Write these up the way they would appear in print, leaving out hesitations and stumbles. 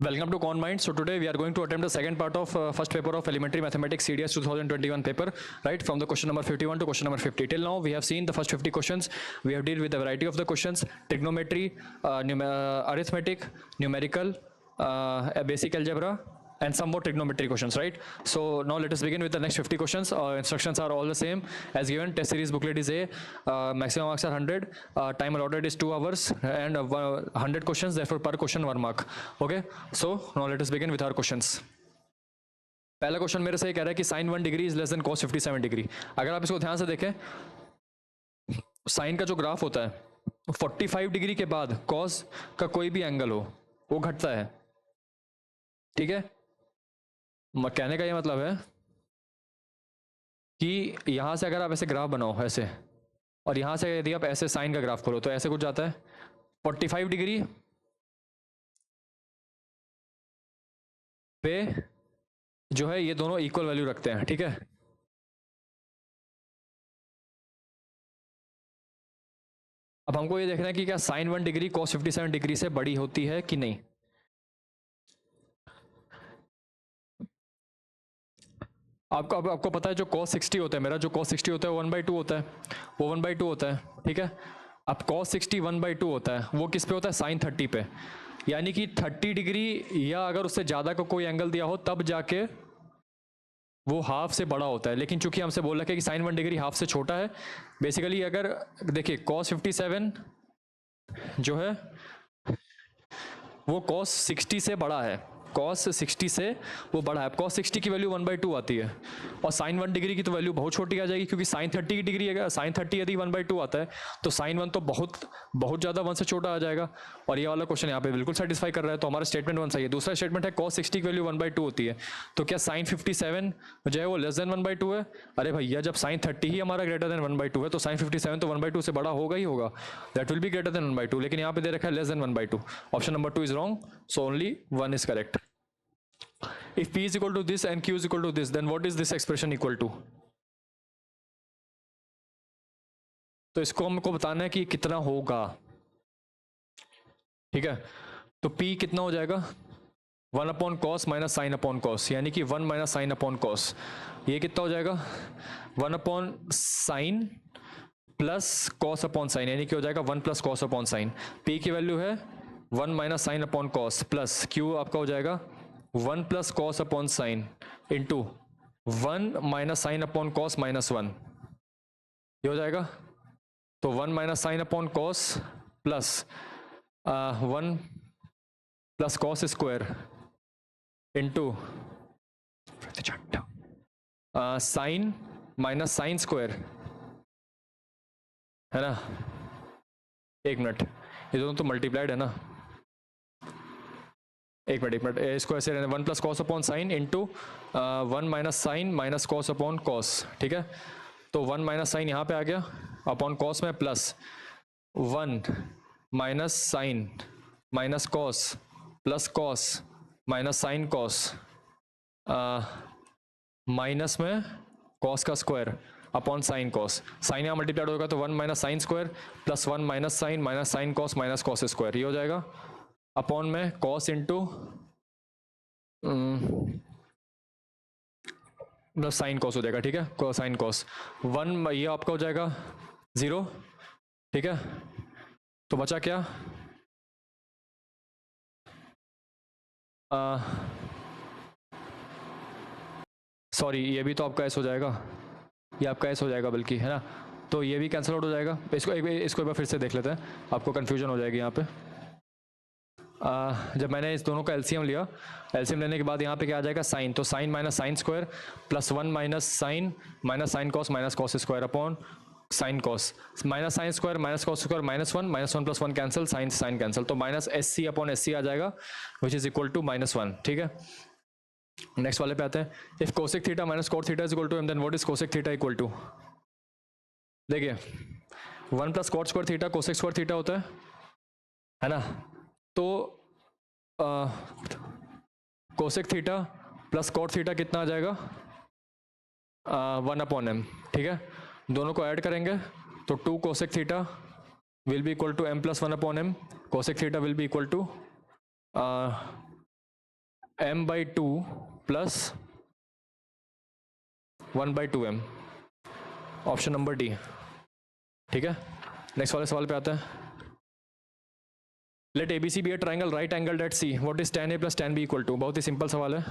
Welcome to ConMind. So today we are going to attempt the second part of first paper of Elementary Mathematics CDS 2021 paper, right? From the question number 51 to question number 50. Till now we have seen the first 50 questions. We have dealt with a variety of the questions: trigonometry, arithmetic, numerical, basic algebra, and some more trigonometry questions, right? So now let us begin with the next 50 questions. Instructions are all the same as given. Test series booklet is A. Maximum marks are 100. Time allotted is 2 hours and 100 questions. Therefore, per question 1 mark. Okay. So now let us begin with our questions. पहला question मेरे से ये कह रहा है कि sin 1 degree is less than cos 57 degree. अगर आप इसको ध्यान से देखें, साइन का जो ग्राफ होता है 45 डिग्री के बाद cos का कोई भी एंगल हो वो घटता है. ठीक है. कहने का ये मतलब है कि यहां से अगर आप ऐसे ग्राफ बनाओ ऐसे, और यहां से यदि आप ऐसे साइन का ग्राफ करो तो ऐसे कुछ जाता है. 45 डिग्री पे जो है ये दोनों इक्वल वैल्यू रखते हैं. ठीक है. अब हमको ये देखना है कि क्या sin 1 डिग्री cos 57 डिग्री से बड़ी होती है कि नहीं. आपको पता है जो cos 60 होता है, मेरा जो cos 60 होता है वो 1/2 होता है, वो 1/2 होता है. ठीक है. अब cos 60 1/2 होता है, वो किस पे होता है? sin 30 पे. यानी कि 30 डिग्री या अगर उससे ज़्यादा का कोई एंगल दिया हो तब जाके वो हाफ से बड़ा होता है. लेकिन चूंकि हमसे बोल रखा है कि sin 1 डिग्री हाफ से छोटा है, बेसिकली अगर देखिए cos 57 जो है वो cos 60 से बड़ा है, cos 60 से वो बड़ा है. cos 60 की वैल्यू 1/2 आती है और sin 1 डिग्री की तो वैल्यू बहुत छोटी आ जाएगी, क्योंकि sin 30 डिग्री अगर sin 30 यदि 1/2 आता है तो sin 1 तो बहुत बहुत ज़्यादा 1 से छोटा आ जाएगा. और ये वाला क्वेश्चन यहाँ पे बिल्कुल सेटिस्फाई कर रहा है, तो हमारा स्टेटमेंट 1 सही है. दूसरा स्टेटमेंट है cos 60 की वैल्यू 1/2 होती है, तो क्या sin 57 जो है वो लेस देन 1/2 है? अरे भैया, जब sin 30 ही हमारा ग्रेटर देन 1/2 है तो sin 57 तो 1/2 से बड़ा होगा ही होगा. That will be greater than 1/2, लेकिन यहाँ पे दे रखा है less then 1/2. Option number 2 is wrong, so only 1 is correct. If P is equal to this and Q is equal to this, then what is this expression equal to? तो इसको हमको बताना है कि कितना होगा. ठीक है. तो P कितना हो जाएगा? 1/cos minus sine upon cos, यानी कि 1 माइनस साइन अपॉन कॉस. ये कितना हो जाएगा? 1/sin plus cos upon sign, यानी कि हो जाएगा 1 plus cos upon sign. P की वैल्यू है 1 minus sine upon cos, plus Q आपका हो जाएगा 1 plus cos upon sine into 1 minus sine upon cos minus 1. ये हो जाएगा. तो 1 minus sine upon cos plus 1 plus cos square into sine minus sine square, है ना. एक मिनट, ये दोनों तो मल्टीप्लाइड है ना. एक मिनट इसको ऐसे रहने, 1 plus cos upon sine into 1 minus sine minus cos upon cos. ठीक है. तो 1 माइनस साइन यहाँ पे आ गया अपॉन कॉस में, plus 1 minus sine minus cos plus cos minus sine cos minus में कॉस का square upon sine cos. Sine यहाँ मल्टीप्लाइड होगा तो 1 minus sine square plus 1 minus sine cos minus cos square. ये हो जाएगा अपॉन में cos into plus sine cos हो जाएगा. ठीक है. साइन कॉस 1, ये आपका हो जाएगा 0. ठीक है. तो बचा क्या? सॉरी, ये भी तो आपका एस हो जाएगा, ये आपका एस हो जाएगा बल्कि, है ना. तो ये भी कैंसिल आउट हो जाएगा. इसको एक बार फिर से देख लेते हैं, आपको कन्फ्यूजन हो जाएगी यहाँ पे. जब मैंने इस दोनों का एलसीएम लिया, एलसीएम लेने के बाद यहाँ पे क्या आ जाएगा? साइन. तो sine minus sine square plus 1 minus sine cos minus cos square upon sine cos. Minus sine square minus cos square -1 plus 1 cancel, sine cancel. तो माइनस SC अपॉन SC आ जाएगा, विच इज इक्वल टू -1. ठीक है. Next वाले पे आते हैं. If cosec theta minus cot theta is equal to m, then what is cosec theta equal to? देखिए 1 plus cot square theta cosec square theta होता है ना. तो cosec theta plus cot theta कितना आ जाएगा? 1/m. ठीक है. दोनों को ऐड करेंगे तो 2 cosec theta will be equal to m plus 1/m. Cosec theta will be equal to m/2 plus 1/2m, option number D. ठीक है, नेक्स्ट वाले सवाल पे आते हैं। Let ABC B A triangle right angle at C, what is tan A plus tan B equal to. बहुत ही simple सवाल है,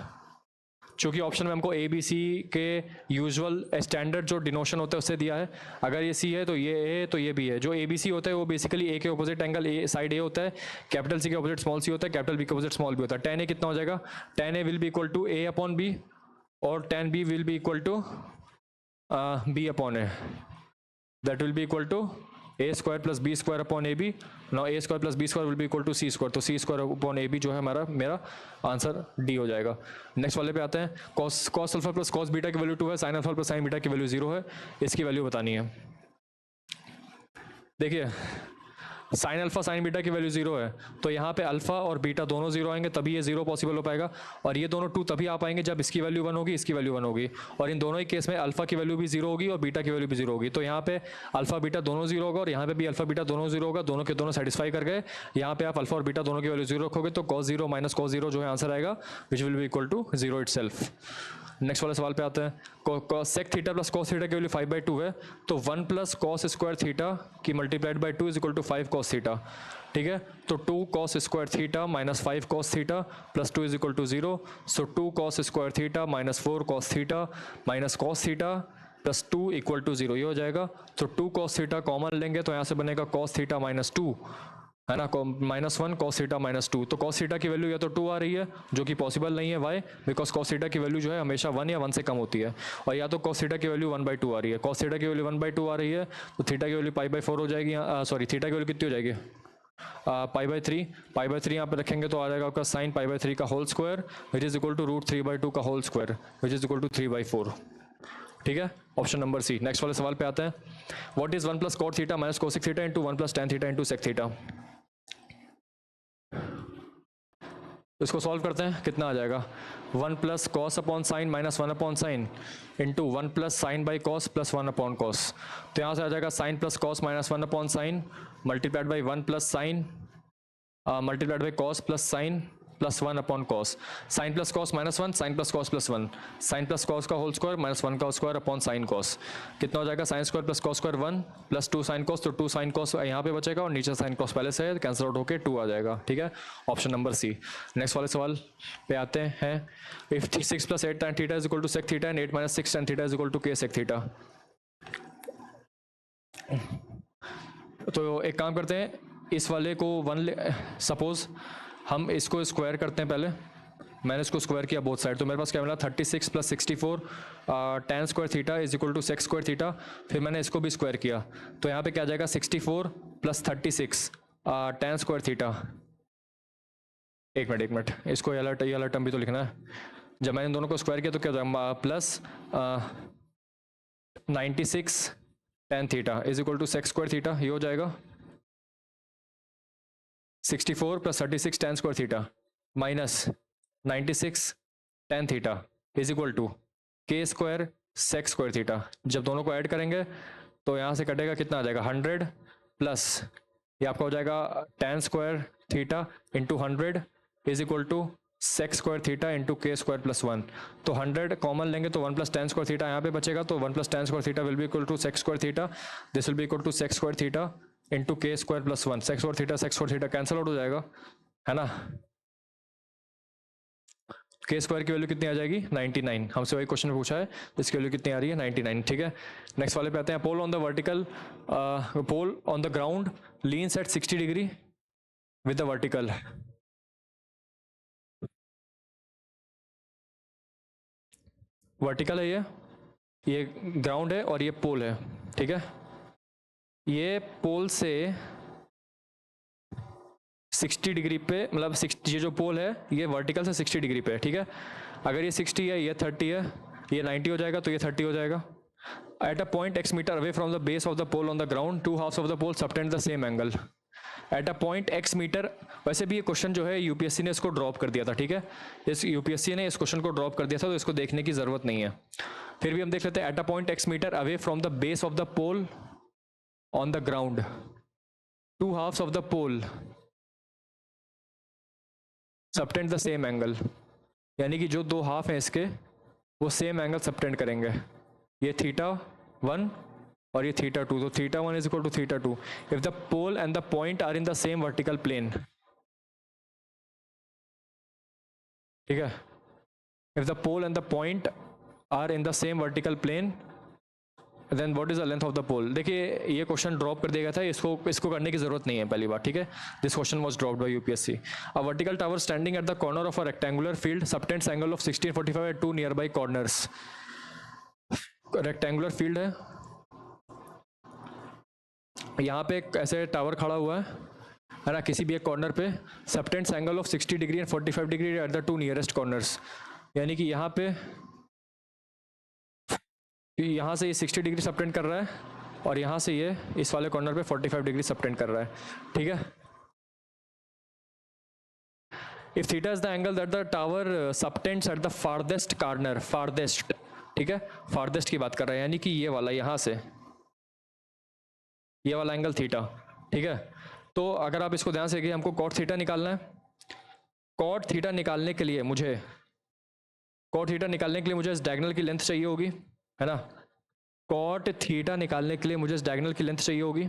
चूंकि ऑप्शन में हमको ABC के यूजुअल स्टैंडर्ड जो डिनोशन होता है उससे दिया है। अगर ये C है तो ये A है तो ये B है। जो ABC होता है वो बेसिकली A के opposite angle A side A होता है, कैपिटल C के ऑपोजिट स्मॉल c होता है, कैपिटल B के ऑपोजिट स्मॉल b होता है। tan A कितना हो जाएगा, tan A will be equal to A upon B और tan B will be equal to B upon A, that will be equal to A square plus B square upon AB। Now A square plus B square will be equal to C square, तो C square upon AB जो है मेरा answer D हो जाएगा। Next वाले पे आते हैं। cos alpha plus cos beta की वैल्यू 2 है, sin alpha plus sin beta की वैल्यू 0 है, इसकी वैल्यू बतानी है। देखिए साइन अल्फा साइन बीटा की वैल्यू 0 है, तो यहाँ पे अल्फा और बीटा दोनों 0 आएंगे, तभी ये 0 पॉसिबल हो पाएगा। और ये दोनों 2 तभी आ पाएंगे जब इसकी वैल्यू 1 होगी, इसकी वैल्यू 1 होगी। और इन दोनों ही केस में अल्फा की वैल्यू भी 0 होगी और बीटा की वैल्यू भी 0 होगी। तो यहाँ पे अल्फा बीटा दोनों 0 होगा और यहाँ पे भी अल्फा बीटा दोनों 0 होगा, दोनों के दोनों सेटिस्फाई कर गए। यहाँ पे आप अल्फा और बीटा दोनों की वैल्यू 0 रखोगे तो cos 0 माइनस cos 0 जो है आंसर आएगा, which will be equal to 0 itself. Next वाले सवाल पे आते हैं। Sec theta plus cos theta की वैल्यू 5/2 है, तो 1 प्लस कॉस स्क्वायर थीटा की multiplied by 2 is equal to 5 cos theta. ठीक है, तो 2 cos square theta minus 5 cos theta plus 2 is equal to 0। So 2 cos square theta minus 4 cos theta minus cos theta plus 2 equal to 0, ये हो जाएगा। तो 2 cos theta common लेंगे तो यहाँ से बनेगा कॉस थीटा माइनस 2, है ना, -1 cos थीटा -2। तो cos थीटा की वैल्यू या तो 2 आ रही है, जो कि पॉसिबल नहीं है। वाई? बिकॉज cos थीटा की वैल्यू जो है हमेशा 1 या 1 से कम होती है। और या तो cos थीटा की वैल्यू 1/2 आ रही है। cos थीटा की वैल्यू 1/2 आ रही है तो थीटा की वैल्यू π/4 हो जाएगी। सॉरी, थीटा की वैल्यू कितनी हो जाएगी, π/3 यहाँ पे रखेंगे तो आ जाएगा आपका साइन π/3 का whole square which is equal to √3/2 का whole square which is equal to 3/4। ठीक है, ऑप्शन नंबर सी। नेक्स्ट वाले सवाल पे आते हैं। What is 1 plus cot theta minus cosec theta into 1 plus tan theta into sec theta. इसको सॉल्व करते हैं, कितना आ जाएगा, 1 plus cos upon sine minus 1 upon sine into 1 plus sine by cos plus 1 upon cos. तो यहाँ से आ जाएगा sine plus cos minus 1 upon sine multiplied by 1 plus sine multiplied by cos plus sine plus 1 upon cos. Sine plus cos minus 1, sine plus cos plus 1, sine plus cos का whole square minus 1 का square upon sine cos. कितना हो जाएगा, sine square plus cos square 1 plus 2 sine cos, तो 2 sine cos यहाँ पे बचेगा और नीचे साइन कॉस पहले से है, कैंसिल आउट होकर 2 आ जाएगा। ठीक है, ऑप्शन नंबर सी। नेक्स्ट वाले सवाल पे आते हैं। If 6 plus 8 tan theta is equal to sec theta and 8 minus 6 tan theta is equal to K sec theta. तो एक काम करते हैं, इस वाले को 1 सपोज हम इसको स्क्वायर करते हैं। पहले मैंने इसको स्क्वायर किया बोथ साइड, तो मेरे पास क्या मिला, 36 plus 64 tan square theta is equal to sec square theta. फिर मैंने इसको भी स्क्वायर किया तो यहाँ पे क्या आ जाएगा, 64 प्लस 36 tan स्क्वायर थीटा। एक मिनट, इसको ये वाला टर्म भी तो लिखना है। जब मैंने इन दोनों को स्क्वायर किया तो क्या हो जाएगा, plus 96 tan theta is equal to sec square theta, ये हो जाएगा 64 plus 36 tan square theta minus 96 tan theta is equal to K square sec square theta. जब दोनों को ऐड करेंगे तो यहाँ से कटेगा, कितना आ जाएगा, 100 प्लस ये आपका हो जाएगा tan square theta into 100 is equal to sec square theta into के स्क्वायर प्लस 1। तो 100 कॉमन लेंगे तो 1 प्लस tan स्क्वायर थीटा यहाँ पे बचेगा, तो 1 plus tan square theta will be equal to sec square theta, this will be equal to sec square theta into के square plus 1। Sec square theta cancel out हो जाएगा, है ना। के स्क्वायर की वैल्यू कितनी आ जाएगी, 99। हमसे वही क्वेश्चन पूछा है, इसकी वैल्यू कितनी आ रही है, 99। ठीक है, नेक्स्ट वाले पे आते हैं। Pole on the vertical, pole on the ground leans at 60 degree with the vertical. Vertical है ये ग्राउंड है और ये पोल है। ठीक है, ये पोल से 60 डिग्री पे, मतलब ये जो पोल है ये वर्टिकल से 60 डिग्री पे है। ठीक है, अगर ये 60 है, ये 30 है, ये 90 हो जाएगा, तो ये 30 हो जाएगा। At a point x metre away from the base of the pole on the ground, 2 halves of the pole subtend the same angle at a point x metre. वैसे भी ये क्वेश्चन जो है यूपीएससी ने इसको ड्रॉप कर दिया था। ठीक है, इस यूपीएससी ने इस क्वेश्चन को ड्रॉप कर दिया था, तो इसको देखने की जरूरत नहीं है। फिर भी हम देख लेते हैं। At a point x metre away from the base of the pole on the ground, 2 halves of the pole subtend the same angle. यानी कि जो दो हाफ हैं इसके वो सेम एंगल सबटेंड करेंगे, ये θ1 और ये θ2, तो θ1 is equal to θ2 if the pole and the point are in the same vertical plane. ठीक है, if the pole and the point are in the same vertical plane then what is the length of the pole. देखिए ये question drop कर दिया था, इसको करने की जरूरत नहीं है पहली बात। ठीक है, this question was dropped by UPSC. A vertical tower standing at the corner of a rectangular field subtends angle of 1645 at two nearby corners. Rectangular field है, यहाँ पे एक ऐसे टावर खड़ा हुआ है ना, किसी भी एक कॉर्नर पे, subtends angle of 60 degree and 45 degree at the two nearest corners. यानी कि यहाँ पे यहाँ से ये 60 डिग्री सबटेंड कर रहा है और यहाँ से ये इस वाले कॉर्नर पे 45 डिग्री सबटेंड कर रहा है। ठीक है, if theta is the angle that the tower subtends at the farthest corner, farthest, ठीक है, फारदेस्ट की बात कर रहा है, यानी कि ये वाला, यहाँ से ये वाला एंगल थीटा। ठीक है, तो अगर आप इसको ध्यान से देखिए, हमको कॉट थीटा निकालना है। कॉट थीटा निकालने के लिए मुझे इस डायगोनल की लेंथ चाहिए होगी, है ना। कॉट थीटा निकालने के लिए मुझे इस डायगोनल की लेंथ चाहिए होगी।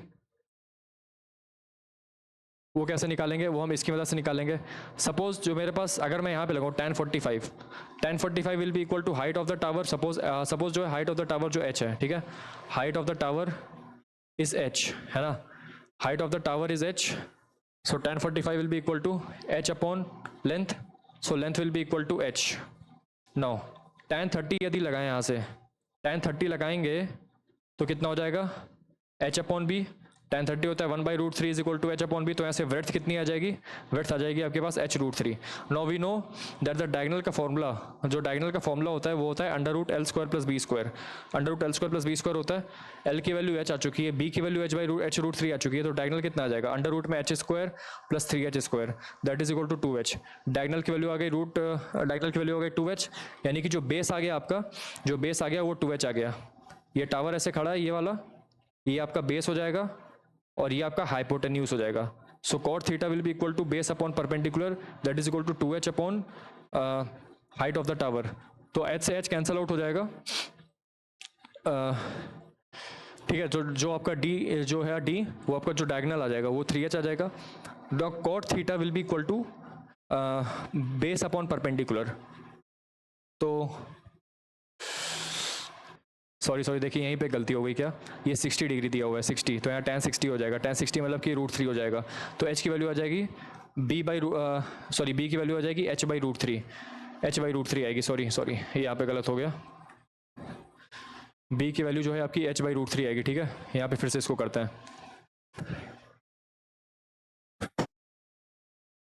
वो कैसे निकालेंगे, वो हम इसकी मदद से निकालेंगे। सपोज जो मेरे पास, अगर मैं यहाँ पे लगाऊँ tan 45 will be equal to height of the tower. Suppose जो है हाइट ऑफ द टावर जो h है, ठीक है, height of the tower is h, है ना, height of the tower is h, so tan 45 will be equal to h upon length, so length will be equal to h। Now tan 30 यदि लगाएं, यहाँ से tan 30 लगाएंगे तो कितना हो जाएगा, h अपॉन बी। tan 30 होता है 1/√3 is equal to h upon B, तो यहाँ से ब्रेड्थ कितनी आ जाएगी, ब्रेड्थ आ जाएगी आपके पास h√3। Now we know that the diagonal का फॉर्मूला, जो डायगोनल का फॉर्मूला होता है वो होता है √L² + b²। √L² + b² होता है, L की वैल्यू h आ चुकी है, b की वैल्यू h/√3 आ चुकी है, तो डायगोनल कितना आ जाएगा, अंडर रूट में h² + 3h² that is equal to 2h। Diagonal की वैल्यू आ गई डायगोनल की वैल्यू हो गई 2h, यानी कि जो बेस आ गया आपका, जो बेस आ गया वो 2h आ गया। ये टावर ऐसे खड़ा है, ये वाला, ये आपका बेस हो जाएगा और ये आपका हाइपोटेन्यूज हो जाएगा। So cot theta will be equal to base upon perpendicular that is equal to 2h upon height of the tower. तो h से h कैंसल आउट हो जाएगा। ठीक है, जो आपका d जो है d, वो आपका जो डायगोनल आ जाएगा वो 3h आ जाएगा। The cot theta will be equal to base upon perpendicular. तो सॉरी देखिए यहीं पे गलती हो गई क्या, ये 60 डिग्री दिया हुआ है 60, तो यहाँ tan 60 हो जाएगा, tan 60 मतलब कि √3 हो जाएगा। तो h की वैल्यू आ जाएगी b की वैल्यू आ जाएगी h/√3 आएगी। सॉरी ये यहाँ पे गलत हो गया, b की वैल्यू जो है आपकी h/√3 आएगी। ठीक है, यहाँ पे फिर से इसको करते हैं,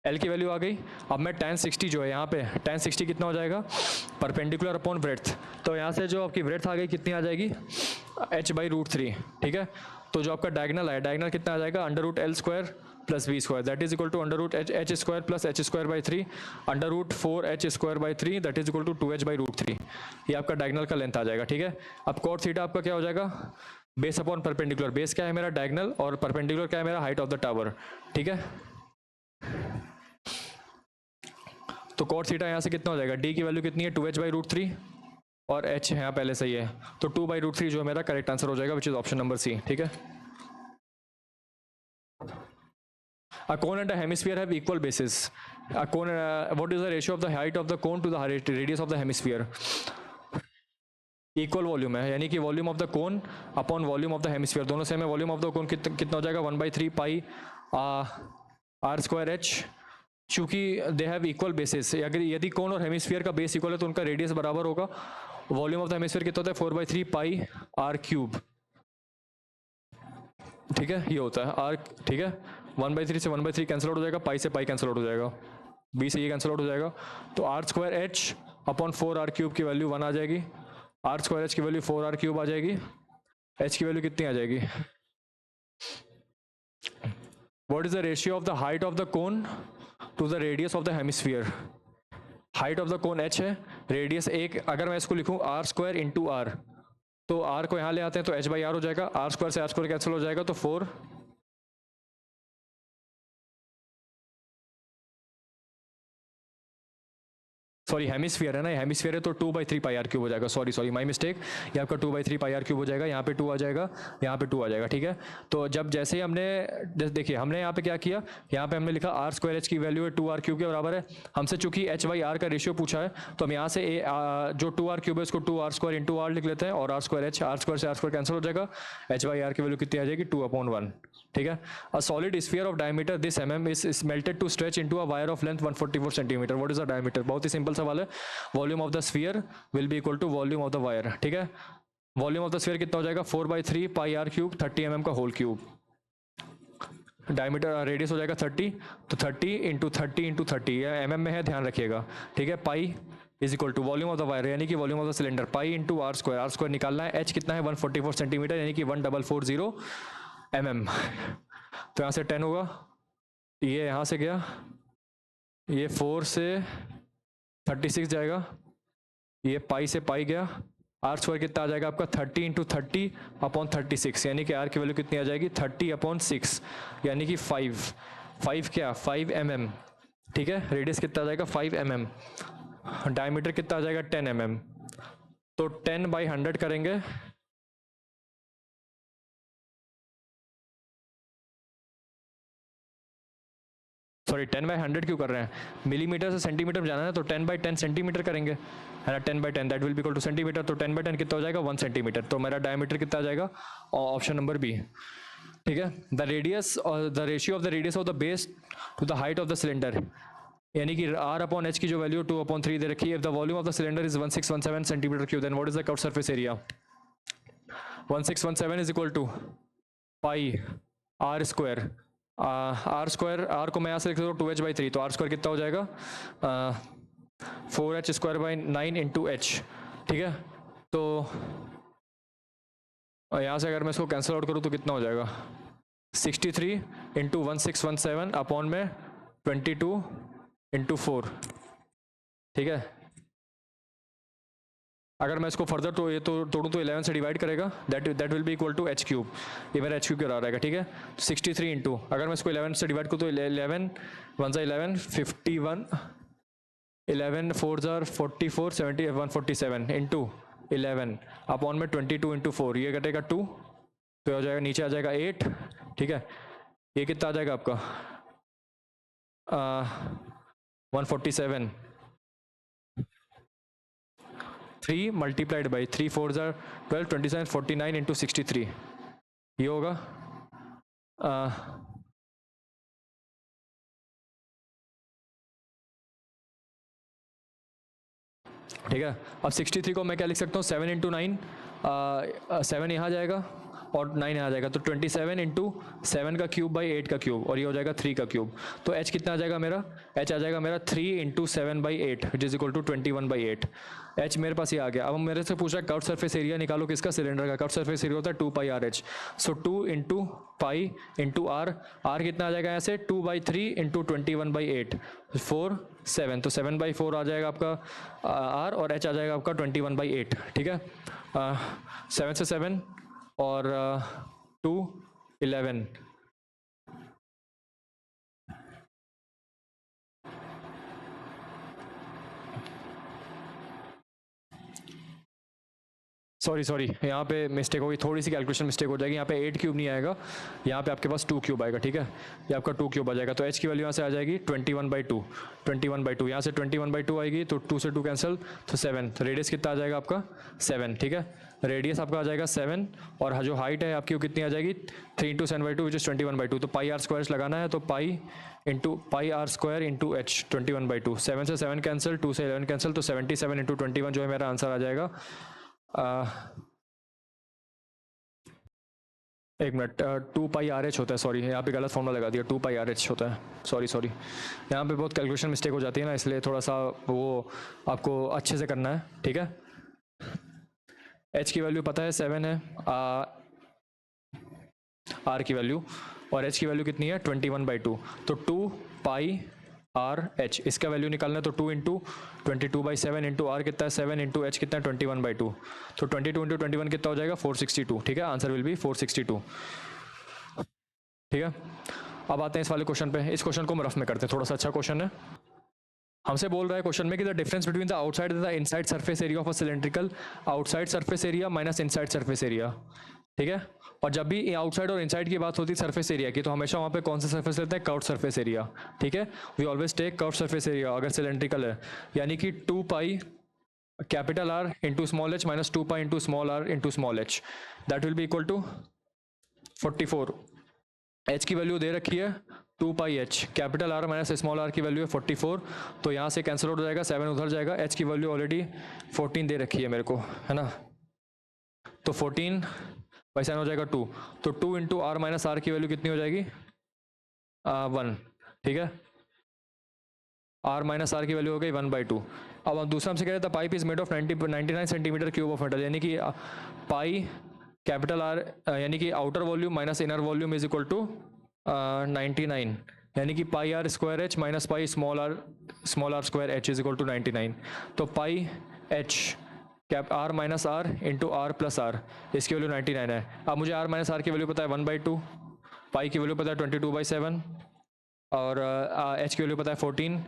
L की वैल्यू आ गई। अब मैं tan 60 जो है यहाँ पे, tan 60 कितना हो जाएगा, परपेंडिकुलर अपॉन ब्रेड्थ, तो यहाँ से जो आपकी ब्रेड्थ आ गई कितनी आ जाएगी, h/√3। ठीक है, तो जो आपका डायगोनल है, डायगोनल कितना आ जाएगा, √L² + b² that is equal to √h² + h²/3 √4h²/3 that is equal to 2h/√3। ये आपका डायगोनल का लेंथ आ जाएगा। ठीक है, अब कॉट थीटा आपका क्या हो जाएगा, बेस अपॉन परपेंडिकुलर, बेस क्या है मेरा डायगोनल और परपेंडिकुलर क्या है मेरा हाइट ऑफ द टावर। ठीक है, तो कॉट थीटा यहाँ से कितना हो जाएगा, d की वैल्यू कितनी है 2h/√3 और h यहाँ पहले सही है, तो 2/√3 जो मेरा करेक्ट आंसर हो जाएगा, which is option number C. ठीक है, a cone and a hemisphere have equal bases. A cone, what is the ratio of the height of the cone to the radius of the hemisphere? Equal volume है, यानी कि volume of the cone upon volume of the hemisphere, दोनों same है। Volume of the कोन कितना हो जाएगा, 1/3 पाई r²h, चूंकि they have equal basis, अगर यदि कोन और हेमिस्फीयर का बेस इक्वल है तो उनका रेडियस बराबर होगा। वॉल्यूम ऑफ द हेमिस्फीयर कितना होता है, 4/3 पाई r³। ठीक है, ये होता है r। ठीक है, 1/3 से 1/3 कैंसिल आउट हो जाएगा, पाई से पाई कैंसिल आउट हो जाएगा, b से ये कैंसिल आउट हो जाएगा, तो r²h अपॉन 4r³ की वैल्यू 1 आ जाएगी, r²h की वैल्यू 4r³ आ जाएगी, h की वैल्यू कितनी आ जाएगी, what is the ratio of the height of the cone to the radius of the hemisphere. Height of the cone h है, रेडियस 1, अगर मैं इसको लिखूं r² इंटू r, तो r को यहाँ ले आते हैं तो h/r हो जाएगा, r² से r² कैंसिल हो जाएगा, तो 4, सॉरी हेमिस्फीयर है ना, हेमिस्फीयर है तो 2/3 पाई आर क्यूब हो जाएगा, सॉरी माई मिस्टेक, ये आपका 2/3 पाई आर क्यूब हो जाएगा, यहाँ पे 2 आ जाएगा, यहाँ पे 2 आ जाएगा, ठीक है। तो जब जैसे ही हमने देखिए हमने यहाँ पे क्या किया, यहाँ पे हमने लिखा आर स्क्वायर एच की वैल्यू है 2r क्यूब के बराबर है, हमसे चूंकि एच बाई आर का रेशियो पूछा है तो हम यहाँ से जो 2r क्यूब है उसको 2r स्क्वायर इंटू आर लिख लेते हैं, और R square H, R square से आर स्क्वायर कैंसिल हो जाएगा, एच बाई आर की वैल्यू कितनी आ जाएगी 2/1, ठीक है। A solid sphere of diameter this mm is melted to stretch into a wire of length 144 centimetre, what is the diameter, बहुत ही सिंपल सवाल है। Volume of the sphere will be equal to volume of the wire, ठीक है। Volume of the sphere कितना हो जाएगा 4/3 pi are cube 30 mm का होल क्यूब, डायमीटर रेडियस हो जाएगा 30, तो 30 इंटू 30 ये mm में है, ध्यान रखिएगा, ठीक है। Pi is equal to volume of the wire यानी कि volume of the cylinder, pi into R square निकालना है, एच कितना है 144 सेंटीमीटर यानी कि 1440 mm, तो यहाँ से 10 होगा, ये यहाँ से गया, ये 4 से 36 जाएगा, ये पाई से पाई गया, आर स्क्वायर कितना आ जाएगा आपका 30 इंटू 30/36 यानी कि आर की वैल्यू कितनी आ जाएगी 30/6 यानी कि 5 क्या 5 mm, ठीक है। रेडियस कितना आ जाएगा 5 mm, डायमीटर कितना आ जाएगा 10 mm, तो 10/100 करेंगे, सॉरी 10/100 क्यों कर रहे हैं, मिलीमीटर से सेंटीमीटर जाना है तो 10/10 सेंटीमीटर करेंगे, है ना, 10/10 that will be equal two centimetre, तो 10/10 कितना हो जाएगा 1 सेंटीमीटर, तो मेरा डायमीटर कितना आ जाएगा ऑप्शन नंबर बी, ठीक है। द रेडियस और the ratio of the radius of the base to the height of the cylinder यानी कि r/h की जो वैल्यू 2/3 दे रखी है, if the volume of the cylinder is 1617 centimetre cube then what is the curved surface area, 1617 is equal to pi are square, R square, R को मैं यहाँ से लिख देता हूँ 2h/3, तो आर स्क्वायर कितना हो जाएगा 4h² / 9 इंटू एच, ठीक है। तो यहाँ से अगर मैं इसको कैंसिल आउट करूँ तो कितना हो जाएगा 63 इंटू 1617 अपॉन में 22 इंटू 4, ठीक है। अगर मैं इसको फर्दर तो ये तो तोड़ूँ तो 11 से डिवाइड करेगा, that will be equal to H cube, ये मेरा एच क्यूब आ रहेगा, ठीक है। 63 इंटू, अगर मैं इसको 11 से डिवाइड करूँ तो 11 1 सा 11 51, 11 4 जार 44 70 147 इंटू 11 अपॉन में 22 इंटू 4, ये कटेगा 2, तो हो जाएगा नीचे आ जाएगा 8, ठीक है। ये कितना आ जाएगा आपका 147, 3 मल्टीप्लाइड बाई 3 4 जार 12 27 49 इंटू 63, ये होगा ठीक है। अब 63 को मैं क्या लिख सकता हूँ 7 इंटू 9, 7 यहाँ जाएगा और 9 यहाँ जाएगा, तो 27 इंटू 7 का क्यूब बाई 8 का क्यूब, और ये हो जाएगा 3 का क्यूब, तो h कितना आ जाएगा मेरा, h आ जाएगा मेरा 3 into 7/8 which is equal to 21/8, h मेरे पास ये आ गया। अब मेरे से पूछा कर्व सरफेस एरिया निकालो किसका, सिलेंडर का। कर्व सरफेस एरिया होता है 2 pi r h, so 2 into pi into r, r कितना आ जाएगा यहाँ से 2/3 इंटू 21/8 4 7, तो 7/4 आ जाएगा आपका आर, और h आ जाएगा आपका 21/8, ठीक है। 7 से 7 और 2 11, सॉरी यहाँ पे मिस्टेक होगी, थोड़ी सी कैलकुलेशन मिस्टेक हो जाएगी, यहाँ पे 8 क्यूब नहीं आएगा, यहाँ पे आपके पास 2 क्यूब आएगा, ठीक है। ये आपका 2 क्यूब आ जाएगा, तो h की वैल्यू यहाँ से आ जाएगी 21/2, यहाँ से 21/2 आएगी, तो 2 से 2 कैंसिल, तो 7, तो रेडियस कितना आ जाएगा आपका 7, ठीक है। रेडियस आपका आ जाएगा 7, और जो हाइट है आपकी वो कितनी आ जाएगी 3 इंटू 7/2 विच इज 21/2, तो पाई आर स्क्वायर लगाना है, तो pi are square into H 21/2, 7 से 7 कैंसिल, 2 से 11 कैंसिल, तो 77 इंटू 21 जो है मेरा आंसर आ जाएगा एक मिनट 2 पाई आर एच होता है, सॉरी यहाँ पे गलत फॉर्मूला लगा दिया, 2 पाई आर एच होता है, सॉरी यहाँ पे बहुत कैलकुलेशन मिस्टेक हो जाती है ना, इसलिए थोड़ा सा वो आपको अच्छे से करना है, ठीक है। एच की वैल्यू पता है 7 है, आर की वैल्यू, और एच की वैल्यू कितनी है 21/2, तो 2 पाई आर एच, इसका वैल्यू निकालना है, तो 2 इंटू 22/7 इंटू आर कितना है 7 इंटू एच कितना है 21/2, तो 22 इंटू 21 कितना हो जाएगा 462, ठीक है। आंसर विल बी 462, ठीक है। अब आते हैं इस वाले क्वेश्चन पे, इस क्वेश्चन को हम रफ में करते हैं, थोड़ा सा अच्छा क्वेश्चन है। हमसे बोल रहा है क्वेश्चन में कि the difference between the outside the inside surface area of a cylindrical, outside surface area minus inside surface area, ठीक है। और जब भी आउटसाइड और इनसाइड की बात होती है सरफेस एरिया की, तो हमेशा वहाँ पे कौन सा सरफेस लेते हैं, कर्व्ड सरफेस एरिया, ठीक है। We always take curved surface area अगर सिलेंड्रिकल है, यानी कि 2 pi capital r into small h minus 2 pi into small r into small h, that will be equal to 44। H की value दे रखी है 2 pi h, capital r minus small r की value है 44, तो यहाँ से कैंसिल आउट हो जाएगा, 7 उधर जाएगा, एच की वैल्यू ऑलरेडी 14 दे रखी है मेरे को, है ना। तो 14 बाई 7 हो जाएगा 2, तो 2 इंटू आर माइनस आर की वैल्यू कितनी हो जाएगी, 1, ठीक है। आर माइनस आर की वैल्यू हो गई 1/2। अब हम दूसरा हमसे कह रहे थे pipe is made of 99 centimetre cube of metal, यानी कि पाई कैपिटल आर यानी कि outer volume minus inner volume is equal to 99, यानी कि pi are square h minus pi small r square h is equal to 99। तो pi h cap r minus r into r plus r, इसकी value 99 है। अब मुझे r minus r की value पता है 1/2, पाई की वैल्यू पता है 22/7 और एच की वैल्यू पता है 14,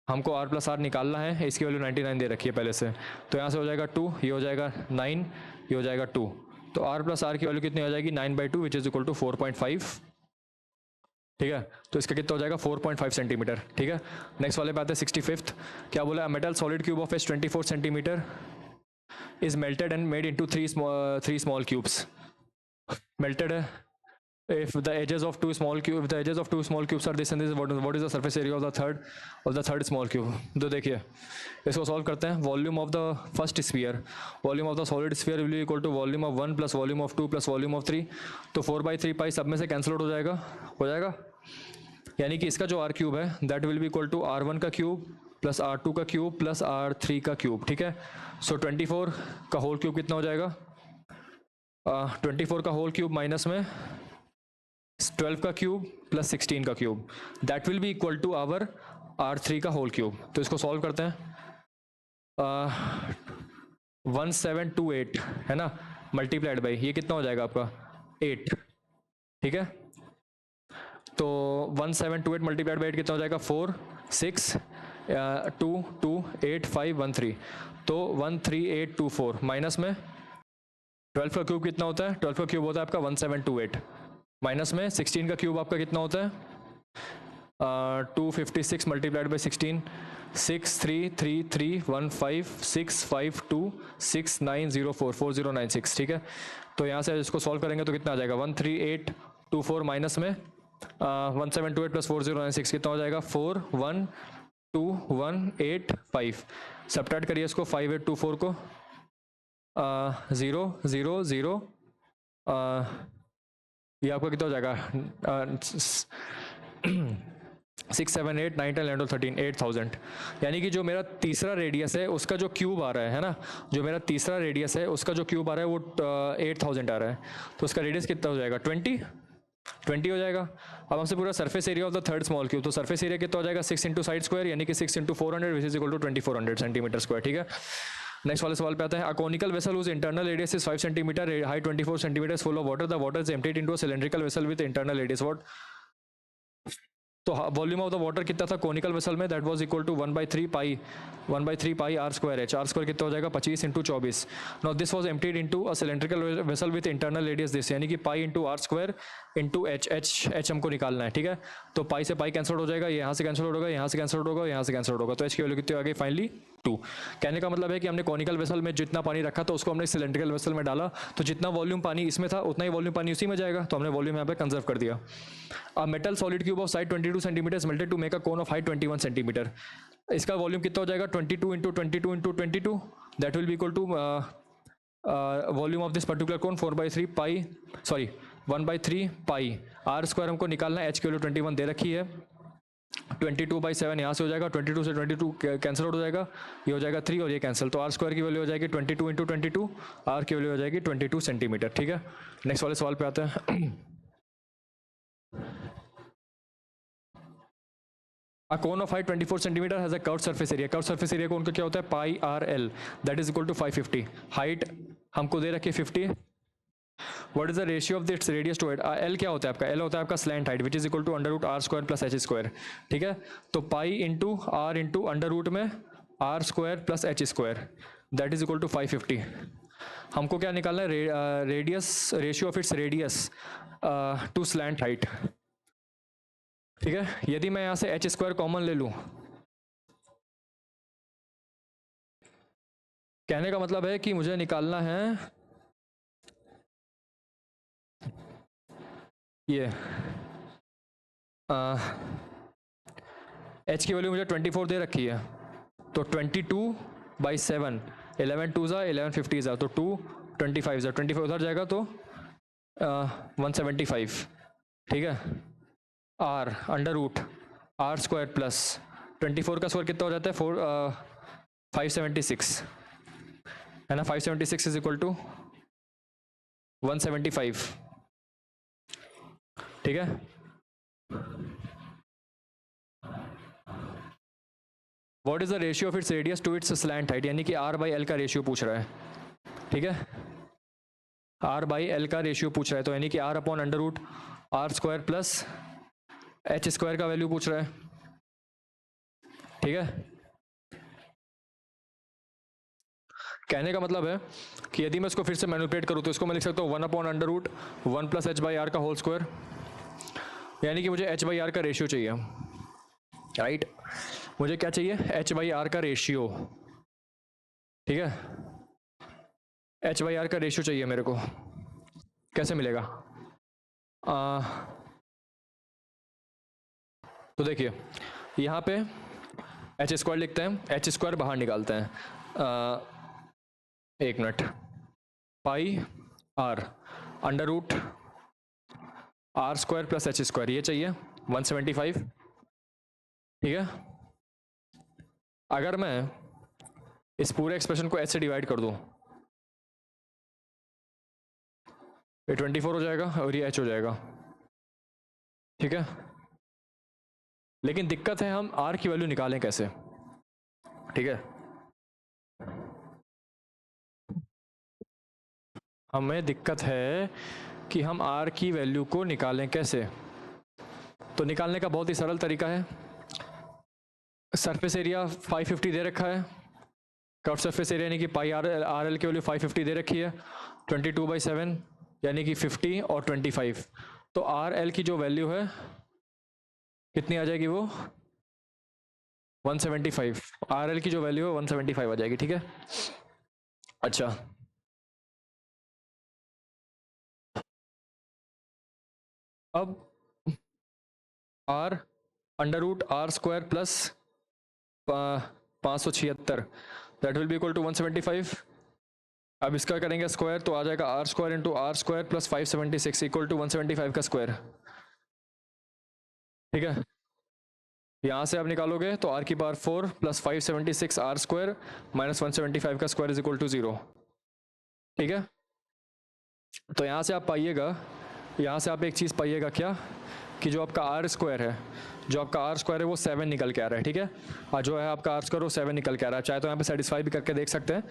हमको आर प्लस आर निकालना है, इसकी वैल्यू 99 दे रखी है पहले से, तो यहाँ से हो जाएगा 2, ये हो जाएगा 9, ये हो जाएगा 2, तो आर प्लस आर की वैल्यू कितनी हो जाएगी 9/2 विच इज इक्वल टू 4.5, ठीक है। तो इसका कितना हो जाएगा 4.5 सेंटीमीटर, ठीक है। नेक्स्ट वाले पे आते हैं 65th, क्या बोला, metal solid cube of H 24 centimetre is melted and made into three small cubes. Melted है, if the edges of two small cubes are this and this, what is the surface area of the third small cube? तो देखिए इसको solve करते हैं। Volume of the first sphere, volume of the solid sphere will be equal to volume of 1 plus volume of 2 plus volume of 3, तो 4/3 पाई सब में से cancel out हो जाएगा, यानी कि इसका जो आर क्यूब है that will be equal to R1 का क्यूब प्लस R2 का क्यूब प्लस R3 का क्यूब, ठीक है। सो 24 का होल क्यूब कितना हो जाएगा, 24 का होल क्यूब माइनस में 12 का क्यूब प्लस 16 का cube, that will be equal to our R3 का होल क्यूब। तो इसको सॉल्व करते हैं, 1728 है ना, मल्टीप्लाइड बाई ये कितना हो जाएगा आपका 8, ठीक है। तो 1728 मल्टीप्लाइड बाई 8 कितना हो जाएगा 4 6 2 2 8 5 1 3, तो 13824 माइनस में 12 का क्यूब कितना होता है, 12 का क्यूब होता है आपका 1728, माइनस में 16 का क्यूब आपका कितना होता है 256 मल्टीप्लाइड बाई 16, 6333156526526904 4096, ठीक है। तो यहाँ से इसको सॉल्व करेंगे तो कितना आ जाएगा 13824 माइनस में 1728 प्लस 4096 कितना हो जाएगा 41218 सब्ट्रैक्ट करिए इसको 5824 को 0 0 0 ये आपका कितना हो जाएगा 6 7 8 9 10 11 12 13 8000, यानी कि जो मेरा तीसरा रेडियस है उसका जो क्यूब आ रहा है ना, जो मेरा तीसरा रेडियस है उसका जो क्यूब आ रहा है वो 8000 आ रहा है, तो उसका रेडियस कितना हो जाएगा 20 हो जाएगा। अब हमसे पूरा surface area of the third small cube, तो सरफेस एरिया कितना हो जाएगा 6 इंटू साइड स्क्वायर, यानी कि 6 into 400 which is equal to 2400 centimetre square, ठीक है। नेक्स्ट वाले सवाल पे आता है, a conical vessel whose internal radius is 5 centimetre, height 24 centimetre, full of water, the water is emptied into a cylindrical vessel with internal radius what, तो volume of the water कितना था कॉनिकल वेसल में, that was equal to 1/3 pi are square H, R square कितना हो जाएगा 25 into 24। Now this was emptied into a cylindrical vessel with internal radius this, यानी कि pi into R square into H हमको निकालना है, ठीक है। तो पाई से पाई कैंसिल हो जाएगा, यहाँ से कैंसिल होगा, यहाँ से कैंसिल होगा, यहाँ से कैंसिल होगा, तो एच की वैल्यू कितनी आ गई फाइनली 2। कहने का मतलब है कि हमने कॉनिकल वेसल में जितना पानी रखा था उसको हमने सिलेंड्रिकल वेसल में डाला, तो जितना वॉल्यूम पानी इसमें था उतना ही वॉल्यूम पानी उसी में जाएगा, तो हमने वॉल्यूम यहाँ पे कंजर्व कर दिया। A metal solid cube of side 22 centimetre melted to make a cone of height 21 centimetre, इसका वॉल्यूम कितना हो जाएगा 22 into 22 into 22, that will be equal to volume of this particular cone 1/3 pi are square हमको निकालना है, H की value 21 दे रखी है, 22/7 यहाँ से हो जाएगा, 22 से 22 कैंसिल आउट हो जाएगा, ये हो जाएगा 3 और ये कैंसिल, तो आर स्क्वायर की वैल्यू हो जाएगी 22 इंटू 22, आर की वैल्यू हो जाएगी 22 सेंटीमीटर, ठीक है। नेक्स्ट वाले सवाल पे आते हैं, A cone of height 24 centimetre has a curved surface area, curved surface area cone का क्या होता है pi R L, that is equal to 550, height हमको दे रखी है 50, what is the ratio of its radius to it? L क्या होता है आपका? एल होता है आपका slant height which is equal to under root are square plus H square, ठीक है? तो pi into r into under root में R square plus H square that is equal to 550। हमको क्या निकालना है? Radius, ratio of its radius to slant height, ठीक है? यदि मैं यहाँ से एच स्क्वायर कॉमन ले लूँ, कहने का मतलब है कि मुझे निकालना है ये एच की वैल्यू मुझे 24 दे रखी है, तो 22/7, 11 2 ज़ा 11 50 ज़ा, तो 2 25 ज़ा 25 उधर जाएगा तो 175, ठीक है? R under root are square plus 24 का स्क्वायर कितना हो जाता है? 576 है ना? 576 इज इक्वल टू 175, ठीक है? What is the ratio of its radius to its slant height, यानी कि आर बाई एल का रेशियो पूछ रहा है, ठीक है? आर बाई एल का रेशियो पूछ रहा है, तो यानी कि R upon under root are square plus H square का वैल्यू पूछ रहा है, ठीक है? कहने का मतलब है कि यदि मैं इसको फिर से मैनिपुलेट करूँ तो इसको मैं लिख सकता हूँ 1 upon under root 1 plus H by R का होल स्क्वायर, यानी कि मुझे एच बाई आर का रेशियो चाहिए, राइट? मुझे क्या चाहिए? एच बाई आर का रेशियो, ठीक है? एच बाई आर का रेशियो चाहिए मेरे को, कैसे मिलेगा? तो देखिए यहाँ पे एच स्क्वायर लिखते हैं, एच स्क्वायर बाहर निकालते हैं, एक minute, pi R under root are square plus H square, ये चाहिए 175, ठीक है? अगर मैं इस पूरे एक्सप्रेशन को एच से डिवाइड कर दूं, ये 24 हो जाएगा और ये एच हो जाएगा, ठीक है? लेकिन दिक्कत है हम आर की वैल्यू निकालें कैसे, ठीक है? हमें दिक्कत है कि हम आर की वैल्यू को निकालें कैसे। तो निकालने का बहुत ही सरल तरीका है, सरफेस एरिया 550 दे रखा है, कर्व सरफेस एरिया यानी कि पाई आर एल की वैल्यू 550 दे रखी है, 22/7 यानी कि 50 और 25, तो आर एल की जो वैल्यू है कितनी आ जाएगी? वो 175, आर एल की जो वैल्यू है 175 आ जाएगी, ठीक है? अच्छा, अब R under root are square plus 576 that will be equal to 175। अब इसका करेंगे स्क्वायर तो आ जाएगा R square into R square plus 576 equal to 175 का स्क्वायर, ठीक है? यहाँ से आप निकालोगे तो आर की power 4 plus 576 R square minus 175 का स्क्वायर इज इक्वल टू 0, ठीक है? तो यहाँ से आप पाइएगा, यहाँ से आप एक चीज़ पाइएगा क्या, कि जो आपका आर स्क्वायर है, जो आपका आर स्क्वायर है वो 7 निकल के आ रहा है, ठीक है? और जो है आपका आर स्क्वायर वो 7 निकल के आ रहा है, चाहे तो यहाँ पे सेटिस्फाई भी करके देख सकते हैं,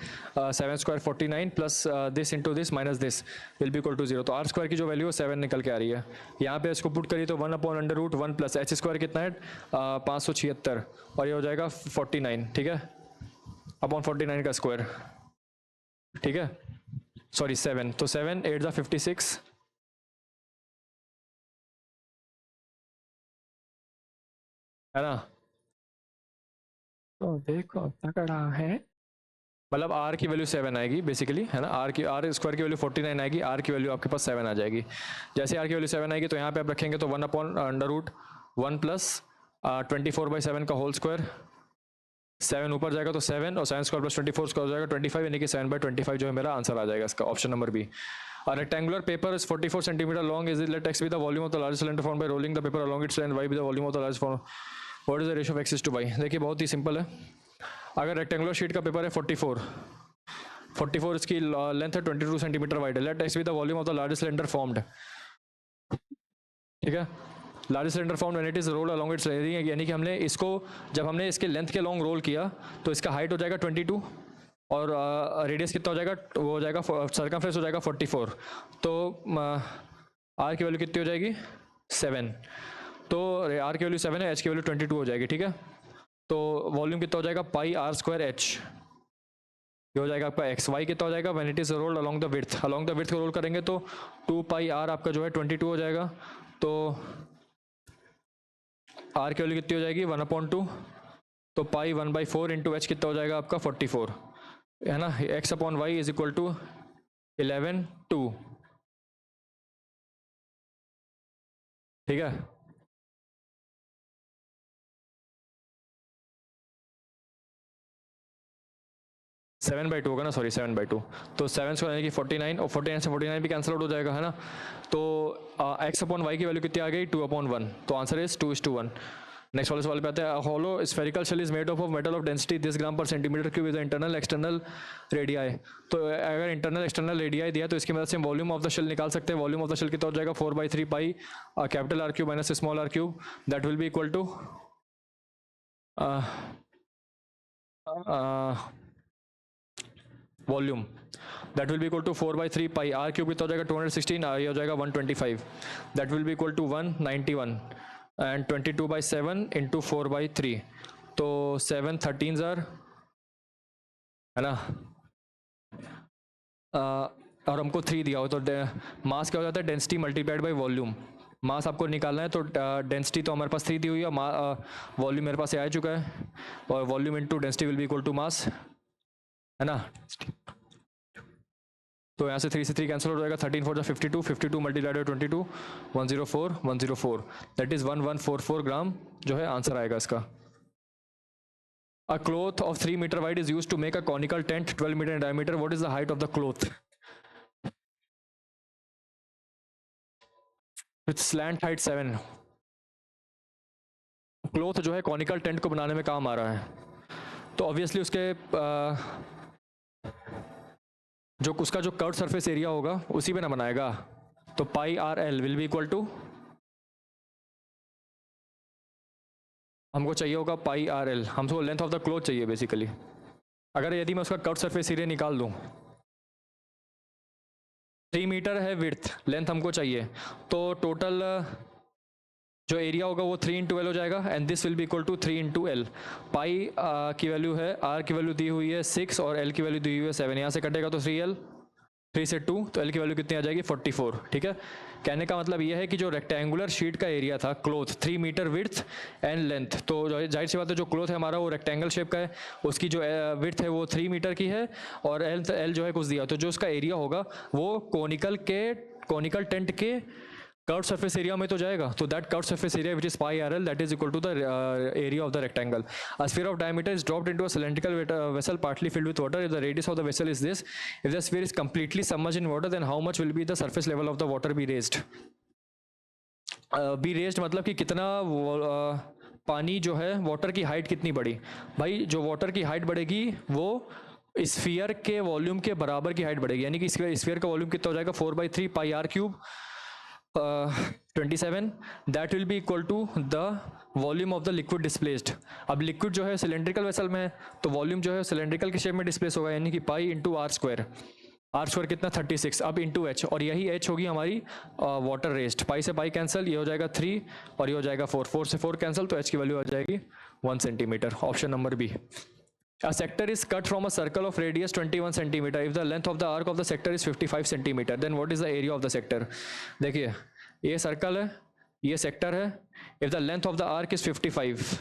7 square 49 plus this into this minus this will be equal to 0, तो आर स्क्वायर की जो वैल्यू है 7 निकल के आ रही है। यहाँ पे इसको पुट करिए तो 1 upon under root 1 plus H square कितना है 576 और ये हो जाएगा 49, ठीक है? अपॉन 49 का स्क्वायर, ठीक है? सॉरी 7, तो 7 8 ज़ा 56 है ना? तो देखो तगड़ा है, मतलब आर की वैल्यू 7 आएगी बेसिकली, है ना? आर स्क्वायर की वैल्यू 49 आएगी, आर की वैल्यू आपके पास 7 आ जाएगी। जैसे आर की वैल्यू 7 आएगी तो यहाँ पे आप रखेंगे तो 1 अपॉन अंडर रूट 1 प्लस 24/7 का होल स्क्वायर, 7 ऊपर जाएगा तो 7 और 7 स्क्वायर प्लस 24 स्क्वायर हो जाएगा 25, यानी कि 7/25 जो है मेरा आंसर आ जाएगा इसका, option number B. A rectangular paper is 44 centimeter long. Is it, let x be the volume of the largest cylinder formed by rolling the paper along its length, y be the volume of the largest form. What is the ratio of x is to y? देखिए बहुत ही simple है, अगर rectangular sheet का paper है 44 इसकी length है 22 centimetre wide है, let X be the volume of the largest cylinder formed, ठीक है? Largest cylinder formed when it is rolled along its, यानी कि हमने इसको जब हमने इसके लेंथ के लॉन्ग रोल किया तो इसका हाइट हो जाएगा 22, और रेडियस कितना हो जाएगा, वो हो जाएगा सर्कमफ्रेंस हो जाएगा 44, तो आर की वैल्यू कितनी हो जाएगी 7, तो आर की वैल्यू 7 है, एच की वैल्यू 22 हो जाएगी, ठीक है। तो वॉल्यूम कितना हो जाएगा पाई आर स्क्वायर एच, ये हो जाएगा आपका एक्स। वाई कितना हो जाएगा when it is rolled along the width को रोल करेंगे तो 2 पाई आर आपका जो है 22 हो जाएगा, तो आर की वैल्यू कितनी हो जाएगी 1/2, तो पाई 1/4 इंटू एच कितना हो जाएगा आपका 44, है ना। X upon Y is equal to 11/2, ठीक है। सेवन बाई टू होगा ना, सॉरी 7/2, तो 7 से यानी कि 49, और 49 से 49 भी कैंसिल आउट हो जाएगा, है ना। तो एक्स अपॉन वाई की वैल्यू कितनी आ गई 2/1, तो आंसर इज 2:1। नेक्स्ट वाले सवाल पे आते हैं। Hollow spherical shell is made of metal of density this gram per centimetre cube is internal external radii. तो अगर इंटरनल एक्सटर्नल रेडियाई दिया तो इसकी मदद से वॉल्यूम ऑफ द शेल निकाल सकते हैं। वॉल्यूम ऑफ द शेल कितना हो जाएगा 4/3 pi capital R cube minus small R cube, that will be equal to volume that will be equal to 4/3 pi are cube कितना हो जाएगा 216, ये हो जाएगा 125, that will be equal to 191 and 22/7 into 4/3, तो 7 13 है ना। और हमको 3 दिया हो तो मास क्या हो जाता है डेंसिटी मल्टीप्लाइड बाई वॉल्यूम। मास आपको निकालना है तो डेंसिटी तो हमारे पास 3 दी हुई है, वॉल्यूम मेरे पास आ चुका है, और volume into density will be equal to mass, है ना। तो यहाँ से 3 से 3 कैंसिल हो जाएगा, 13 4 52, 52 मल्टीप्लाइड बाई 22 104 दैट इज 1144 ग्राम जो है आंसर आएगा इसका। A cloth of 3 meter wide is used to make a conical tent 12 meter in diameter. What is the height of the cloth? With slant height 7. Cloth जो है conical tent को बनाने में काम आ रहा है, तो ऑब्वियसली उसके जो उसका जो कर्व सरफेस एरिया होगा उसी पे ना बनाएगा, तो pi are l will be equal to, हमको चाहिए होगा पाई आर एल, हमको लेंथ ऑफ द क्लोथ चाहिए बेसिकली। अगर यदि मैं उसका कर्व सरफेस एरिया निकाल दूं, 3 मीटर है विड्थ, लेंथ हमको चाहिए, तो टोटल जो एरिया होगा वो 3 इंटू एल हो जाएगा, and this will be equal to 3 into l. Pi की वैल्यू है, आर की वैल्यू दी हुई है 6 और एल की वैल्यू दी हुई है 7, यहाँ से कटेगा तो 3L, 3 से 2, तो एल की वैल्यू कितनी आ जाएगी 44, ठीक है। कहने का मतलब ये है कि जो रेक्टेंगुलर शीट का एरिया था cloth 3 metre width and length, तो जाहिर सी बात है जो क्लोथ है हमारा वो रेक्टेंगल शेप का है, उसकी जो विड्थ है वो 3 मीटर की है, और एल जो है कुछ दिया, तो जो उसका एरिया होगा वो कोनिकल टेंट के कर्व सरफेस एरिया में तो जाएगा, तो that curve surface area which is pi R L that is equal to the area of the rectangle. A sphere of diameter is dropped into a cylindrical vessel partly filled with water. If the radius of the vessel is this, if the sphere is completely submerged in water, then how much will be the surface level of the water be raised? Be raised मतलब कि कितना पानी जो है water की height कितनी बढ़ी। भाई जो वाटर की हाइट बढ़ेगी वो स्फीयर के वॉल्यूम के बराबर की हाइट बढ़ेगी, यानी कि स्फीयर का वॉल्यूम कितना हो जाएगा 4/3 pi are cube 27, that will be equal to the volume of the liquid displaced. अब लिक्विड जो है सिलेंड्रिकल वेसल में है, तो वॉल्यूम जो है सिलेंड्रिकल के शेप में डिस्प्लेस होगा, यानी कि पाई इंटू आर स्क्वायर कितना 36, अब इंटू एच, और यही एच होगी हमारी वाटर रेस्ट। पाई से पाई कैंसिल, ये हो जाएगा 3 और ये हो जाएगा 4, 4 से 4 कैंसिल, तो एच की वैल्यू आ जाएगी 1 centimetre. Option number B. A sector is cut from a circle of radius 21 centimeter. If the length of the arc of the sector is 55 centimeter, then what is the area of the sector? देखिए ये circle है, ये sector है, if the length of the arc is 55,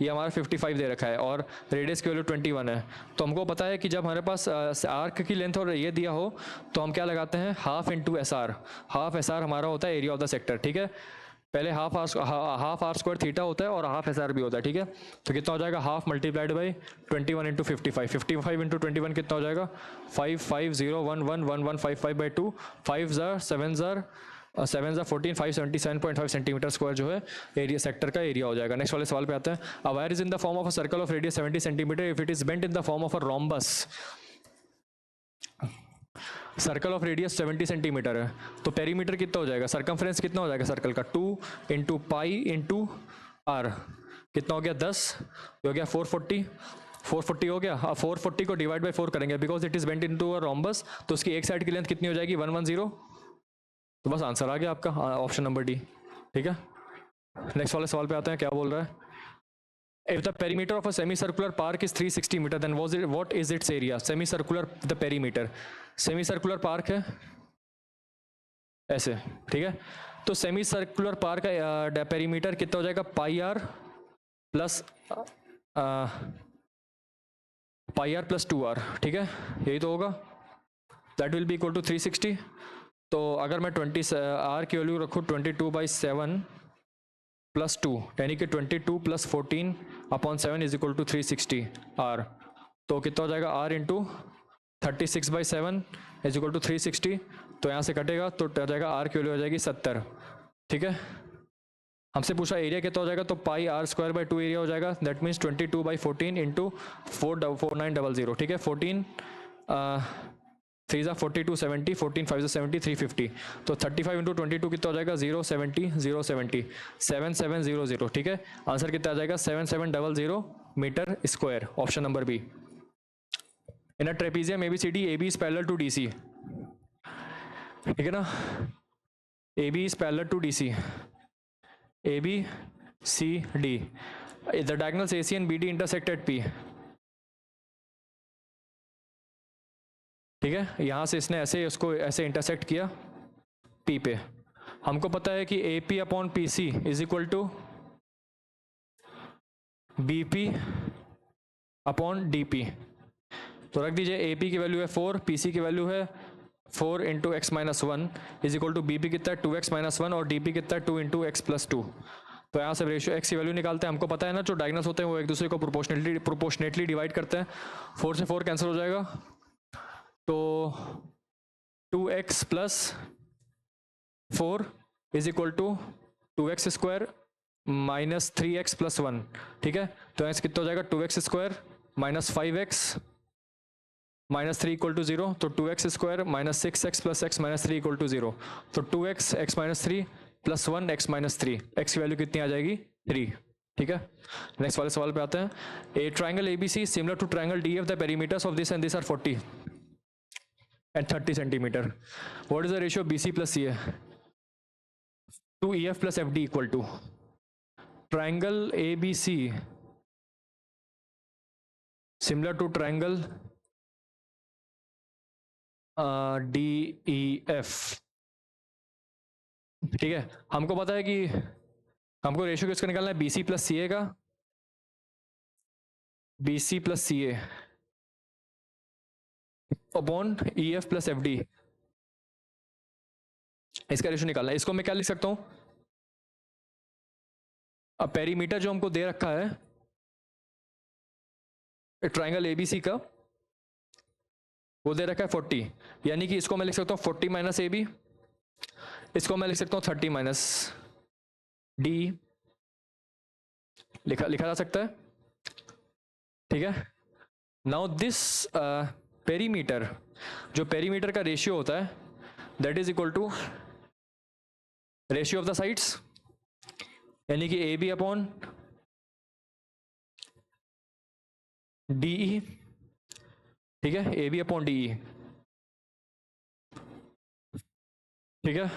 ये हमारा 55 दे रखा है और रेडियस की वैल्यू 21 है, तो हमको पता है कि जब हमारे पास आर्क की लेंथ और ये दिया हो तो हम क्या लगाते हैं half into S R. Half S R हमारा होता है एरिया ऑफ द सेक्टर, ठीक है। पहले हाफ आर स्क्वायर थीटा होता है और हाफ एस आर भी होता है, ठीक है। तो कितना हो जाएगा half multiplied by 21 into 55, 55 into 21 कितना हो जाएगा 55011155/2, 5 ज़ार 7 ज़ार 14, 577.5 सेंटीमीटर स्क्वायर जो है एरिया सेक्टर का एरिया हो जाएगा। नेक्स्ट वाले सवाल पे आते हैं। A wire is in the form of a circle of radius 70 centimetre if it is bent in the form of a rhombus. Circle of radius 70 centimetre है, तो पेरीमीटर कितना हो जाएगा, सर्कमफ्रेंस कितना हो जाएगा सर्कल का 2 इंटू पाई इंटू आर, कितना हो गया 10, हो गया 440, 440 हो गया। अब 440 को डिवाइड बाई 4 करेंगे because it is bent into a rhombus, तो उसकी एक साइड की लेंथ कितनी हो जाएगी 110। तो बस आंसर आ गया आपका, ऑप्शन नंबर डी। ठीक है, नेक्स्ट वाले सवाल पे आते हैं, क्या बोल रहा है। If the perimeter of a semicircular park is 360 meter, then what is its area? Semicircular the perimeter, semicircular park है ऐसे, ठीक है। तो सेमी सर्कुलर पार्क का पेरीमीटर कितना हो जाएगा, पाई आर प्लस 2r, ठीक है, यही तो होगा। That will be equal to 360। तो अगर मैं 20 आर की वैल्यू रखूँ 22/7 प्लस 2, यानी कि 22 + 14/7 इज इक्वल टू 360 आर। तो कितना हो जाएगा, r into 36/7 is equal to 360। तो यहाँ से कटेगा तो हो जाएगा r की वैल्यू हो जाएगी 70। ठीक है, हमसे पूछा एरिया कितना हो जाएगा, तो पाई r²/2 एरिया हो जाएगा। That means 22/14 into 4900। ठीक है, 14 3 ज़ा 42 70, 14 5 ज़ा 70, 350। तो 35 इंटू 22 कितना हो जाएगा, 070 070 7700। ठीक है, आंसर कितना आ जाएगा 7700 metre square, option number B. In a trapezium ABCD, AB is parallel to DC। ठीक है ना, AB is parallel to DC, ABCD, the diagonals AC and BD intersect at P। ठीक है, यहां से इसने ऐसे उसको ऐसे इंटरसेक्ट किया P पे। हमको पता है कि AP/PC is equal to BP/DP। तो रख दीजिए, AP की वैल्यू है 4, PC की वैल्यू है 4 into X minus 1 is equal to BP कितना है 2x - 1 और DP कितना है 2 इंटू एक्स प्लस 2। तो यहाँ से रेशियो x की वैल्यू निकालते हैं। हमको पता है ना, जो डायगोनल्स होते हैं वो एक दूसरे को प्रोपोर्शनेटली डिवाइड करते हैं। 4 से 4 कैंसिल हो जाएगा, तो 2x + 4 is equal to 2x² minus 3x + 1। ठीक है, तो x कितना हो जाएगा 2x² minus 5x minus 3 equal to 0। तो 2x² minus 6x + x minus 3 equal to 0। तो 2x x minus 3 + 1 x minus 3, x की वैल्यू कितनी आ जाएगी 3। ठीक है, नेक्स्ट वाले सवाल पे आते हैं। A triangle ABC similar to triangle DF, the perimeters of this and this are 40 and 30 centimeter. What is the ratio of BC plus CA to EF plus FD equal to? Triangle ABC similar to triangle DEF। ठीक है, हमको पता है कि हमको ratio किसका निकालना है, BC plus CA का, BC plus CA upon EF plus FD, इसका रेशियो निकालना है। इसको मैं क्या लिख सकता हूं, अब पेरीमीटर जो हमको दे रखा है ट्राइंगल ABC का, वो दे रखा है 40, यानी कि इसको मैं लिख सकता हूँ 40 माइनस AB, इसको मैं लिख सकता हूँ 30 माइनस DE, लिखा जा सकता है। ठीक है, नाउ दिस पेरीमीटर, जो पेरीमीटर का रेशियो होता है that is equal to ratio of the sides, यानी कि AB अपॉन DE। ठीक है, AB अपॉन DE। ठीक है,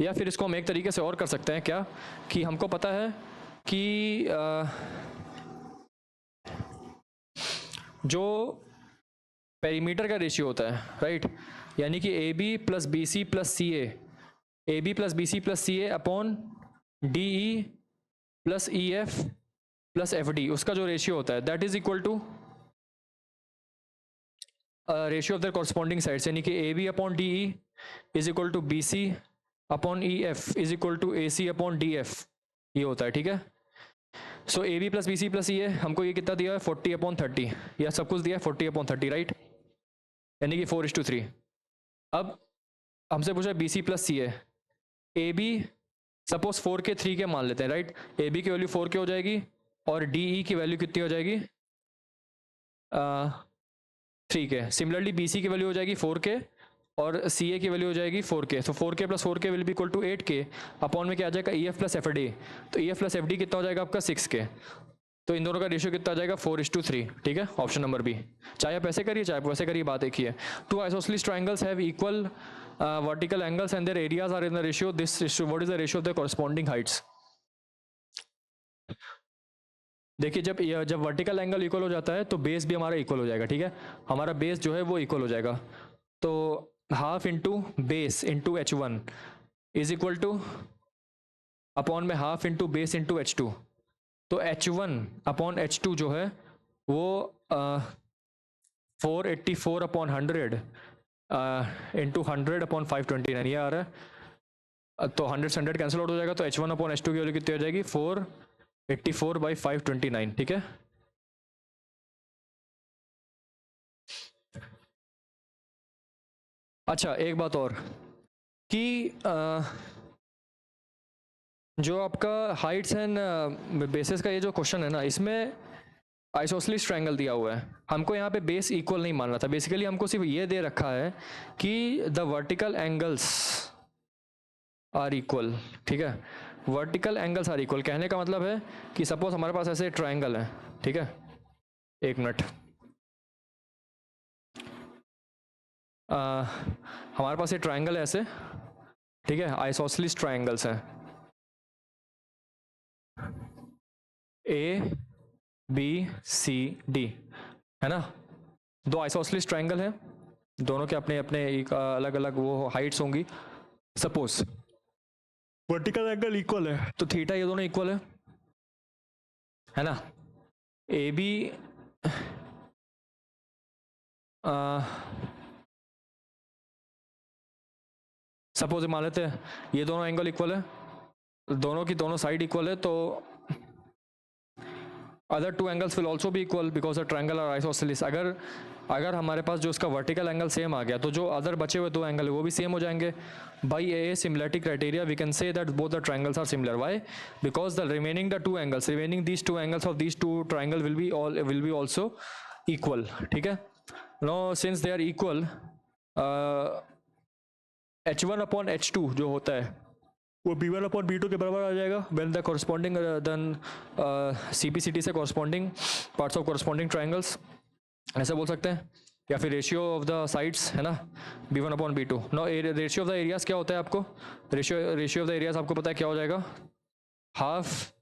या फिर इसको हम एक तरीके से और कर सकते हैं, क्या कि हमको पता है कि जो पेरीमीटर का रेशियो होता है, राइट, यानी कि AB + BC + CA, AB + BC + CA upon DE + EF + FD, उसका जो रेशियो होता है that is equal to ratio of the corresponding sides, यानी कि AB upon DE is equal to BC upon EF is equal to AC upon DF, ये होता है। ठीक है, सो AB + BC + CA हमको ये कितना दिया है 40/30, या सब कुछ दिया है 40/30, राइट, यानी कि 4:3। अब हमसे पूछा BC + CA, AB सपोज 4 के 3 के मान लेते हैं, राइट, AB की वैल्यू 4 के हो जाएगी और DE की वैल्यू कितनी हो जाएगी 3 के। सिमिलरली BC की वैल्यू हो जाएगी 4 के और सी ए की वैल्यू हो जाएगी 4K। तो 4K plus 4K will be equal to 8K upon में क्या आ जाएगा E F plus F D. तो E F plus F D कितना हो जाएगा आपका 6K। तो इन दोनों का रेशियो कितना आ जाएगा 4:3। ठीक है, ऑप्शन नंबर बी। चाहे आप ऐसे करिए चाहे आप वैसे करिए, बात एक ही है। Two isosceles triangles have equal vertical angles and their areas are in the ratio this ratio what is the ratio of the corresponding heights. देखिए जब वर्टिकल एंगल इक्वल हो जाता है तो बेस भी हमारा इक्वल हो जाएगा। ठीक है, हमारा बेस जो है वो इक्वल हो जाएगा। तो half into base into H1 is equal to upon में half into base into H2। तो H1 अपॉन H2 जो है वो 484 अपॉन 100 इंटू 100 अपॉन 529 ये आ रहा है। तो 100 से 100 कैंसिल आउट हो जाएगा। तो H1 अपॉन H2 की वैल्यू कितनी हो जाएगी 484 बाई 529। ठीक है, अच्छा एक बात और कि जो आपका हाइट्स एंड बेसिस का ये जो क्वेश्चन है ना, इसमें आइसोसेलेस ट्रायंगल दिया हुआ है। हमको यहाँ पे बेस इक्वल नहीं मानना था। बेसिकली हमको सिर्फ ये दे रखा है कि the vertical angles are equal. ठीक है, वर्टिकल एंगल्स आर इक्वल कहने का मतलब है कि सपोज हमारे पास ऐसे ट्रायंगल है। ठीक है, एक मिनट, हमारे पास ये ट्रायंगल है ऐसे। ठीक है, आइसोसेलेस ट्रायंगल्स हैं ABCD, है ना। दो आइसोसेलेस ट्रायंगल हैं, दोनों के अपने अपने एक अलग अलग वो हाइट्स होंगी। सपोज वर्टिकल एंगल इक्वल है तो थीटा ये दोनों इक्वल है ना। AB सपोज मान लेते हैं ये दोनों एंगल इक्वल है, दोनों की दोनों साइड इक्वल है, तो other two angles will also भी equal because the triangle are isosceles. अगर हमारे पास जो इसका वर्टिकल एंगल सेम आ गया तो जो अदर बचे हुए दो एंगल है वो भी सेम हो जाएंगे। By a similarity criteria we can say that both the triangles are similar. Why? Because the remaining these two angles of these two triangle will be also equal. ठीक है, no since they are equal H1 upon H2 जो होता है वो B1 upon B2 के बराबर आ जाएगा when the corresponding then CPCT से corresponding parts of corresponding triangles, ऐसे बोल सकते हैं। या फिर रेशियो ऑफ द साइड्स है ना B1 upon B2। No ratio of the areas क्या होता है आपको, रेशियो ऑफ द एरियाज आपको पता है क्या हो जाएगा, half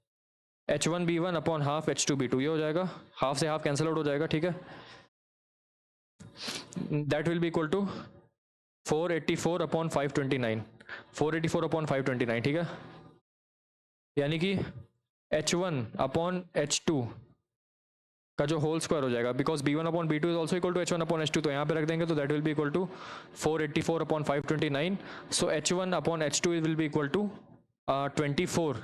H1 B1 upon half H2 B2 ये हो जाएगा। हाफ से हाफ कैंसिल आउट हो जाएगा। ठीक है, that will be equal to 484 upon 529, 484 upon 529। ठीक है, यानी कि H1 अपॉन H2 का जो होल स्क्वायर हो जाएगा because B1 upon B2 is also equal to H1 upon H2। तो यहाँ पे रख देंगे तो that will be equal to 484 upon 529। So H1 upon H2 will be equal to 24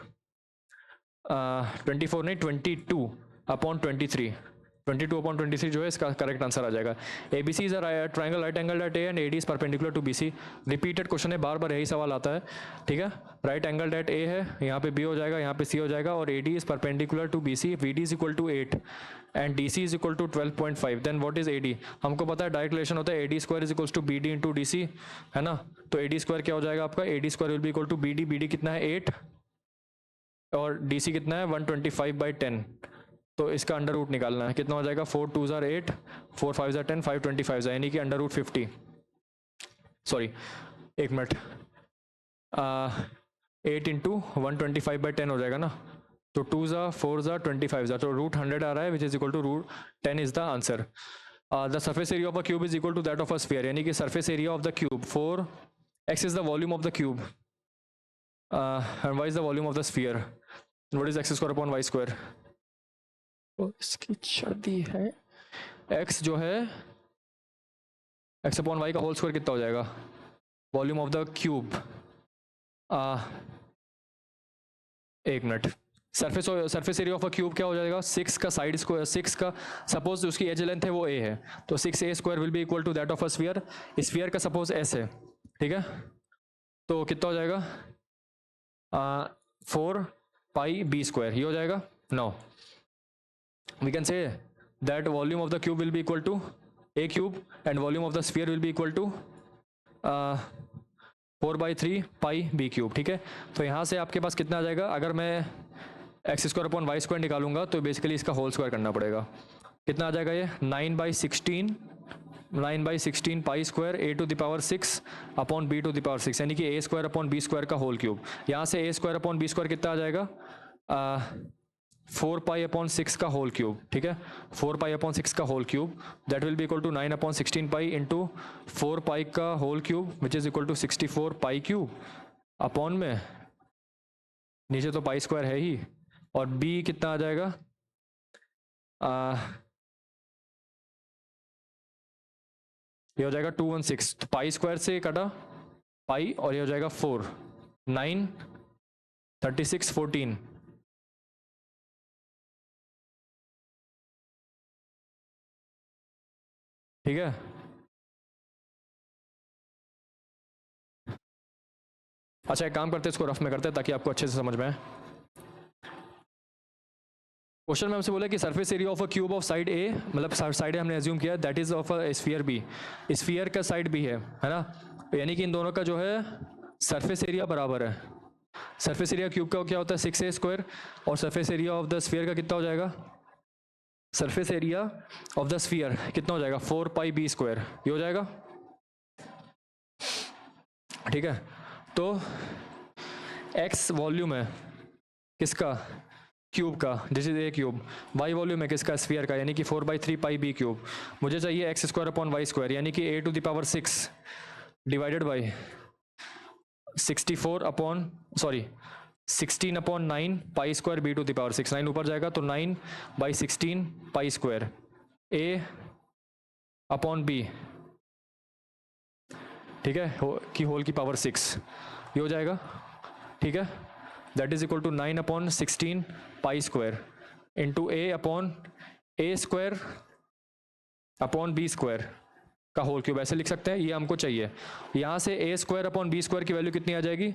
नहीं 22 अपॉन 23। 22 अपॉन 23 जो है इसका करेक्ट आंसर आ जाएगा। ABC is a triangle right angle at A and AD is perpendicular to BC। Repeated question है, बार बार यही सवाल आता है। ठीक है, राइट एंगल एट A है, यहाँ पे B हो जाएगा, यहाँ पे C हो जाएगा, और AD is perpendicular to BC। VD is equal to 8 and DC is equal to 12.5। Then what is AD? हमको पता है डायरेक्ट रिलेशन होता है AD square is equal to BD into DC, है ना। तो AD स्क्वायर क्या हो जाएगा आपका, AD square will be equal to BD कितना है 8 और DC कितना है 125/10। तो इसका अंडर रूट निकालना है, कितना हो जाएगा 4 2s are 8, 4 5s are 10, 5 25 यानी कि अंडर रूट 50। सॉरी एक मिनट, 8 इंटू 125/10 हो जाएगा ना। तो 2s are 4s are 25s तो रूट 100 आ रहा है which is equal to root 10 is the answer. The surface area of a cube is equal to that of a sphere, यानी कि surface area of the cube 4x is the volume of the cube and y is the volume of the sphere. What is x square upon y square? इसकी छड़ी है x जो है x upon y का whole square कितना हो जाएगा, volume of the cube. एक minute, surface area of a cube क्या हो जाएगा 6 का साइड स्क्वायर, 6 का सपोज उसकी एज लेंथ है वो a है तो 6a square will be equal to that of a sphere. Sphere का सपोज s है। ठीक है, तो कितना हो जाएगा 4 पाई b स्क्वायर ये हो जाएगा। No we can say that volume of the cube will be equal to a cube and volume of the sphere will be equal to 4/3 pi b cube, ठीक है। तो यहाँ से आपके पास कितना आ जाएगा, अगर मैं x square upon y square निकालूंगा तो बेसिकली इसका होल स्क्वायर करना पड़ेगा। कितना आ जाएगा ये 9/16 pi square a to the power 6 upon b to the power 6, यानी कि a square upon b square का होल क्यूब। यहाँ से a square upon b square कितना आ जाएगा 4 पाई अपॉन 6 का होल क्यूब, ठीक है। 4 पाई अपॉन 6 का whole cube that will be equal to 9/16 pi into 4 pi का whole cube which is equal to 64 pi cube upon में नीचे तो पाई स्क्वायर है ही, और बी कितना आ जाएगा ये हो जाएगा 216, तो पाई स्क्वायर से कटा पाई और ये हो जाएगा 4, 9, 36, 14, ठीक है। अच्छा एक काम करते हैं, इसको रफ में करते हैं ताकि आपको अच्छे से समझ में आए। क्वेश्चन में हमसे बोला कि surface area of a cube of side A, मतलब साइड ए हमने एज्यूम किया that is of a sphere B, sphere का साइड बी है ना, यानी कि इन दोनों का जो है सरफेस एरिया बराबर है। सरफेस एरिया क्यूब का क्या होता है 6a स्क्वायर, और surface area of the sphere का कितना हो जाएगा, surface area of the sphere कितना हो जाएगा 4 पाई बी स्क्वायर, ये हो जाएगा, ठीक है। तो x वॉल्यूम है किसका, क्यूब का, this is a cube. y volume है किसका, स्फीयर का, यानी कि 4/3 पाई बी क्यूब। मुझे चाहिए x square upon y square, यानी कि a to the power 6 divided by 16 upon 9 pi square b to the power 6, 9 ऊपर जाएगा तो 9/16 pi square a upon b, ठीक है, की होल की पावर 6, ये हो जाएगा, ठीक है। That is equal to 9/16 pi square into a upon a square upon b square का होल क्यूब, ऐसे लिख सकते हैं, ये हमको चाहिए। यहाँ से a square upon b square की वैल्यू कितनी आ जाएगी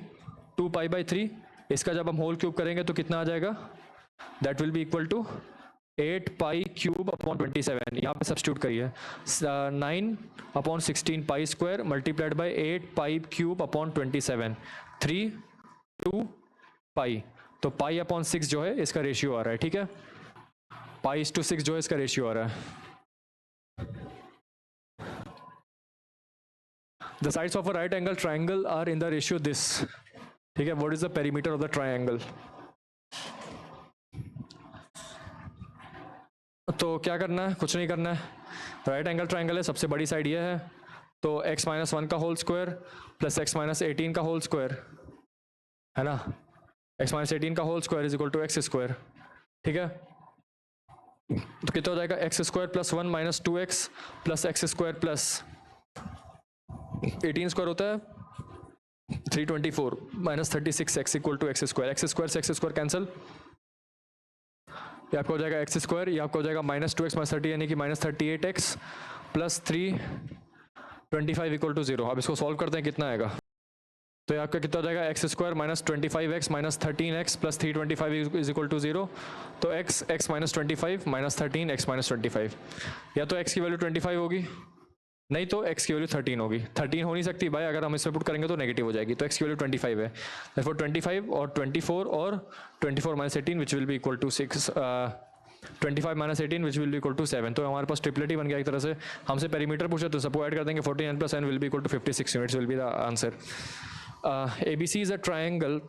2 पाई/3, इसका जब हम होल क्यूब करेंगे तो कितना आ जाएगा, that will be equal to 8 pi cube upon 27, यहाँ पे सब्स्टिट्यूट करिए 9/16 pi square multiplied by 8 pi cube upon 27, 3, 2 pi, तो पाई अपॉन 6 जो है इसका रेशियो आ रहा है, ठीक है, पाई/6 जो है इसका रेशियो आ रहा है। The sides of a right angle triangle are in the ratio this, ठीक है। What is the perimeter of the triangle? तो क्या करना है, कुछ नहीं करना है, राइट एंगल ट्राइंगल है, सबसे बड़ी साइड ये है, तो x-1 का होल स्क्वायर प्लस x-18 का होल स्क्वायर, है ना, x-18 का whole square is equal to x square, ठीक है। तो कितना हो जाएगा x square plus 1 minus 2x plus x square plus 18 square होता है 324 minus 36x equal to x square से एक्स स्क्वायर कैंसिल, ये आपका हो जाएगा एक्स स्क्वायर, ये आपका हो जाएगा -2x माइनस 30 यानी कि -38x प्लस 325 इक्वल टू 0। अब इसको सॉल्व करते हैं, कितना आएगा, तो ये आपका कितना हो जाएगा x square minus 25x minus 13x plus 325 is equal to 0, तो x minus 25 minus 13x minus 25, या तो x की वैल्यू 25 होगी, नहीं तो x की वैल्यू 13 होगी। 13 हो नहीं सकती भाई, अगर हम इसमें पुट करेंगे तो नेगेटिव हो जाएगी, तो x की वैल्यू 25 है, therefore 25 और 24 और 24 minus 18 which will be equal to 6, 25 minus 18 which will be equal to 7, तो हमारे पास ट्रिपलेट ही बन गया एक तरह से। हमसे पेरीमीटर पूछे तो सबको ऐड कर देंगे, 14 plus n will be equal to 56 units will be the answer. ABC is a triangle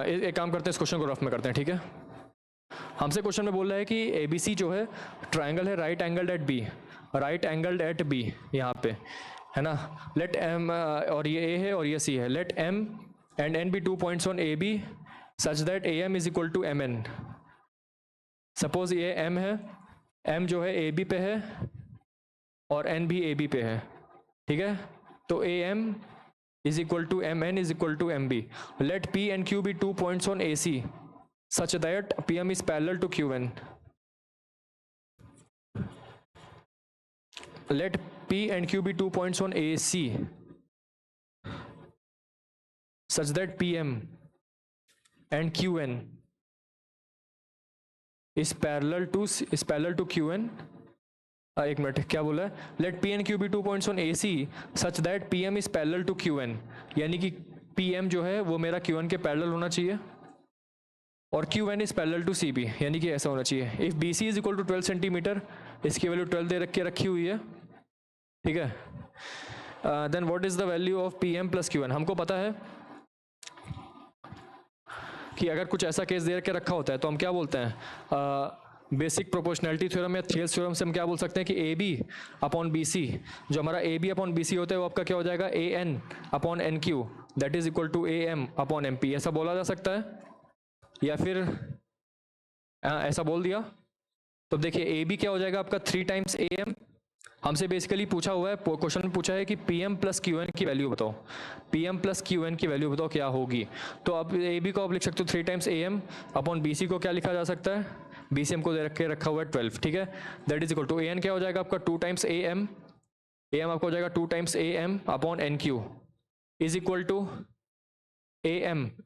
एक काम करते हैं, इस क्वेश्चन को रफ में करते हैं, ठीक है। हमसे क्वेश्चन में बोल रहा है कि ABC जो है ट्राइंगल है right angled at B, right angled at B यहाँ पे, है ना, लेट M और ये A है और ये C है, let M and N be 2 points on AB such that AM is equal to MN। Suppose ये M है, M जो है AB पे है और N भी AB पे है, ठीक है, तो AM is equal to MN is equal to MB. Let P and Q be 2 points on AC such that PM is parallel to QN. Let P and Q be 2 points on AC such that PM and QN is parallel to Q N, एक मिनट क्या बोला है, let P N Q be 2 points on A C such that P M is parallel to Q N, यानी कि P M जो है वो मेरा क्यू एन के पैरेलल होना चाहिए और Q N is parallel to C B, यानी कि ऐसा होना चाहिए। If B C is equal to 12 centimeter, इसकी वैल्यू 12 दे रखी हुई है, ठीक है। Then what is the value of P M plus Q N, हमको पता है कि अगर कुछ ऐसा केस दे के रखा होता है तो हम क्या बोलते हैं, बेसिक प्रोपोर्शनैलिटी थ्योरम या थियरम्स थ्योरम से हम क्या बोल सकते हैं कि A B upon B C, जो हमारा A B upon B C होता है वो आपका क्या हो जाएगा, A N upon N Q that is equal to A M upon M P, ऐसा बोला जा सकता है या फिर ऐसा बोल दिया। तो देखिए ए बी क्या हो जाएगा आपका 3 टाइम्स ए एम, हमसे बेसिकली पूछा हुआ है, क्वेश्चन में पूछा है कि P M plus Q N की वैल्यू बताओ, P M plus Q N की वैल्यू बताओ क्या होगी। तो अब ए बी को आप लिख सकते हो 3 times A M upon B C को क्या लिखा जा सकता है, बी सी एम को रखा हुआ है 12, ठीक है। That is equal to A N क्या हो जाएगा आपका 2 टाइम्स ए एम आपका हो जाएगा 2 times A M upon N Q is equal to A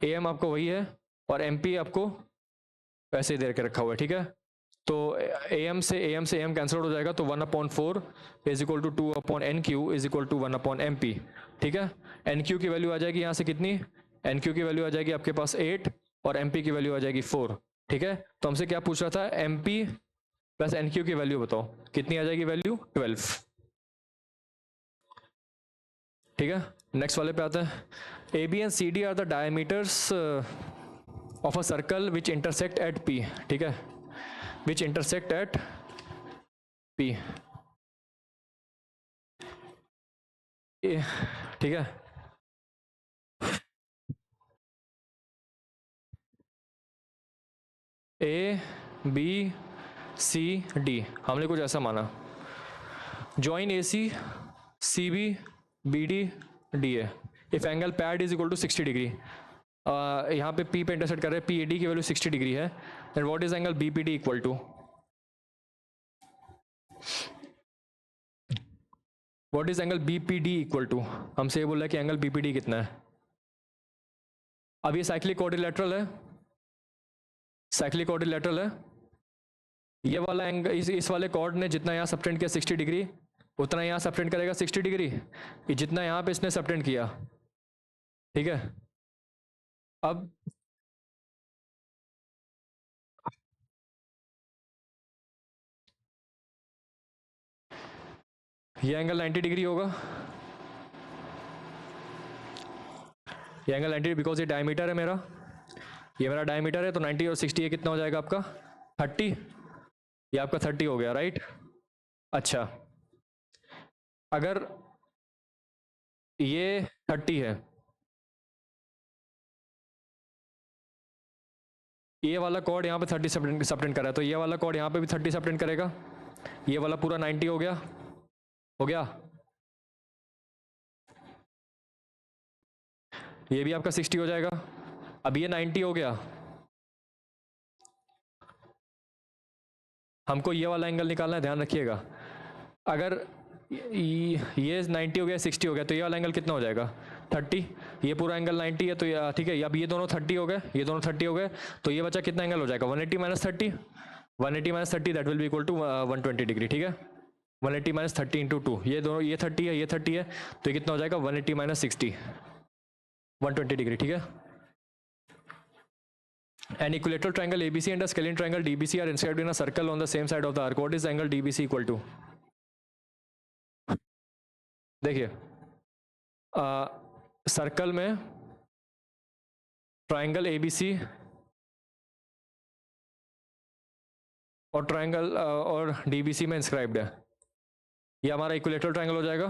M आपको वही है और एम पी आपको वैसे ही दे के रखा हुआ है, ठीक है। तो ए एम से एम कैंसिल हो जाएगा, तो 1/4 is equal to 2 N Q is equal to 1 M P, ठीक है। एन क्यू की वैल्यू आ जाएगी यहाँ से कितनी, एन क्यू की वैल्यू आ जाएगी आपके पास 8 और एम पी की वैल्यू आ जाएगी 4, ठीक है। तो हमसे क्या पूछ रहा था, M P plus N Q की वैल्यू बताओ, कितनी आ जाएगी वैल्यू 12, ठीक है। नेक्स्ट वाले पे आता है, A B and C D are the diameters of a circle which intersect at P, ठीक है, विच इंटरसेक्ट एट पी, ठीक है। ए बी सी डी हमने कुछ ऐसा माना, join A C C B B D D A, if angle pad is equal to 60 degree, यहाँ पे P पे इंटरसेक्ट कर रहे हैं, पी ए डी की वैल्यू 60 डिग्री है, then what is angle B P D equal to, what is angle B P D equal to, हमसे ये बोल रहा है कि एंगल बी पी डी कितना है। अब ये साइक्लिक क्वाड्रिलेटरल है, साइक्लिक क्वाड्रिलेटरल है, ये वाला एंगल इस वाले कॉर्ड ने जितना यहाँ सबटेंड किया 60 डिग्री उतना यहाँ सबटेंड करेगा 60 डिग्री, ये जितना यहाँ पे इसने सबटेंड किया, ठीक है। अब ये एंगल 90 डिग्री होगा, ये एंगल 90 बिकॉज ये डायमीटर है मेरा, ये मेरा डायमीटर है, तो 90 और 60 ये कितना हो जाएगा आपका 30, ये आपका 30 हो गया, राइट। अच्छा अगर ये 30 है, ये वाला कॉर्ड यहाँ पे 30 सबटेंड कर रहा है, तो ये वाला कॉर्ड यहाँ पे भी 30 सबटेंड करेगा, ये वाला पूरा 90 हो गया, हो गया, ये भी आपका 60 हो जाएगा। अब ये 90 हो गया, हमको ये वाला एंगल निकालना है, ध्यान रखिएगा। अगर ये 90 हो गया 60 हो गया तो ये वाला एंगल कितना हो जाएगा 30, ये पूरा एंगल 90 है, तो ठीक है। अब ये दोनों 30 हो गए, ये दोनों 30 हो गए, तो ये बचा कितना एंगल हो जाएगा 180 minus 30, 180 minus 30 that will be equal to 120 degree, ठीक है। 180 माइनस 30 इंटू 2, ये दोनों, ये 30 है, ये 30 है, तो ये कितना हो जाएगा 180 माइनस 60, 120 डिग्री, ठीक है। An equilateral triangle ABC and a scalene triangle DBC are inscribed in a circle on the same side of the arc. What is the angle DBC equal to? देखिए सर्कल में triangle ABC और triangle और DBC में inscribed है, ये हमारा equilateral triangle हो जाएगा,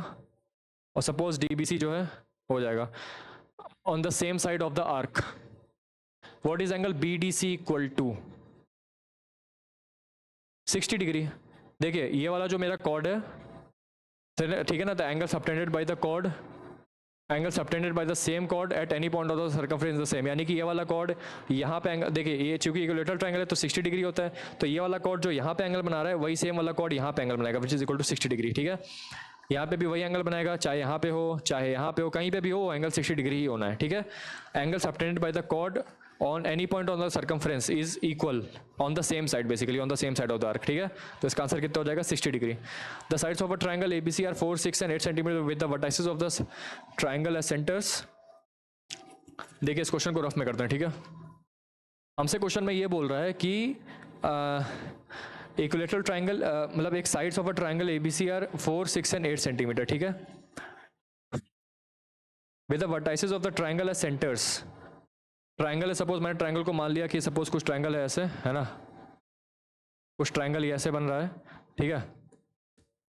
और सपोज DBC जो है हो जाएगा on the same side of the arc. What is angle BDC equal to 60 degree. देखिए ये वाला जो मेरा कॉर्ड है, ठीक है ना, the angle subtended by the chord, angle subtended by the same chord at any point of the circumference the same, यानी कि ये वाला कॉर्ड यहाँ पे एंगल, देखिए ये चूंकि इक्विलेटरल ट्रायंगल है तो 60 डिग्री होता है, तो ये वाला कॉर्ड जो यहाँ पे एंगल बना रहा है वही सेम वाला कॉर्ड यहाँ पे एंगल बनाएगा which is equal to 60 degree, ठीक है। यहाँ पे भी वही एंगल बनाएगा, चाहे यहाँ पे हो चाहे यहाँ पे हो, कहीं पे भी हो एंगल 60 डिग्री ही होना है, ठीक है। Angle subtended by the chord on any point on the circumference is equal on the same side, basically on the same side of the arc, ठीक है। तो इसका आंसर कितना हो जाएगा 60 degree. The sides of a triangle ABC are 4, 6 and 8 centimeter with the vertices of the triangle as centres. देखिए इस question को रफ में करते हैं, ठीक है। हमसे क्वेश्चन में ये बोल रहा है कि इक्विलेटरल ट्रायंगल मतलब एक sides of a triangle ABC are 4, 6 and 8 centimeter, ठीक है, with the vertices of the triangle as centres. Triangle है, सपोज मैंने ट्रायंगल को मान लिया कि सपोज कुछ ट्रायंगल है ऐसे, है ना, कुछ ट्रायंगल ये ऐसे बन रहा है, ठीक है।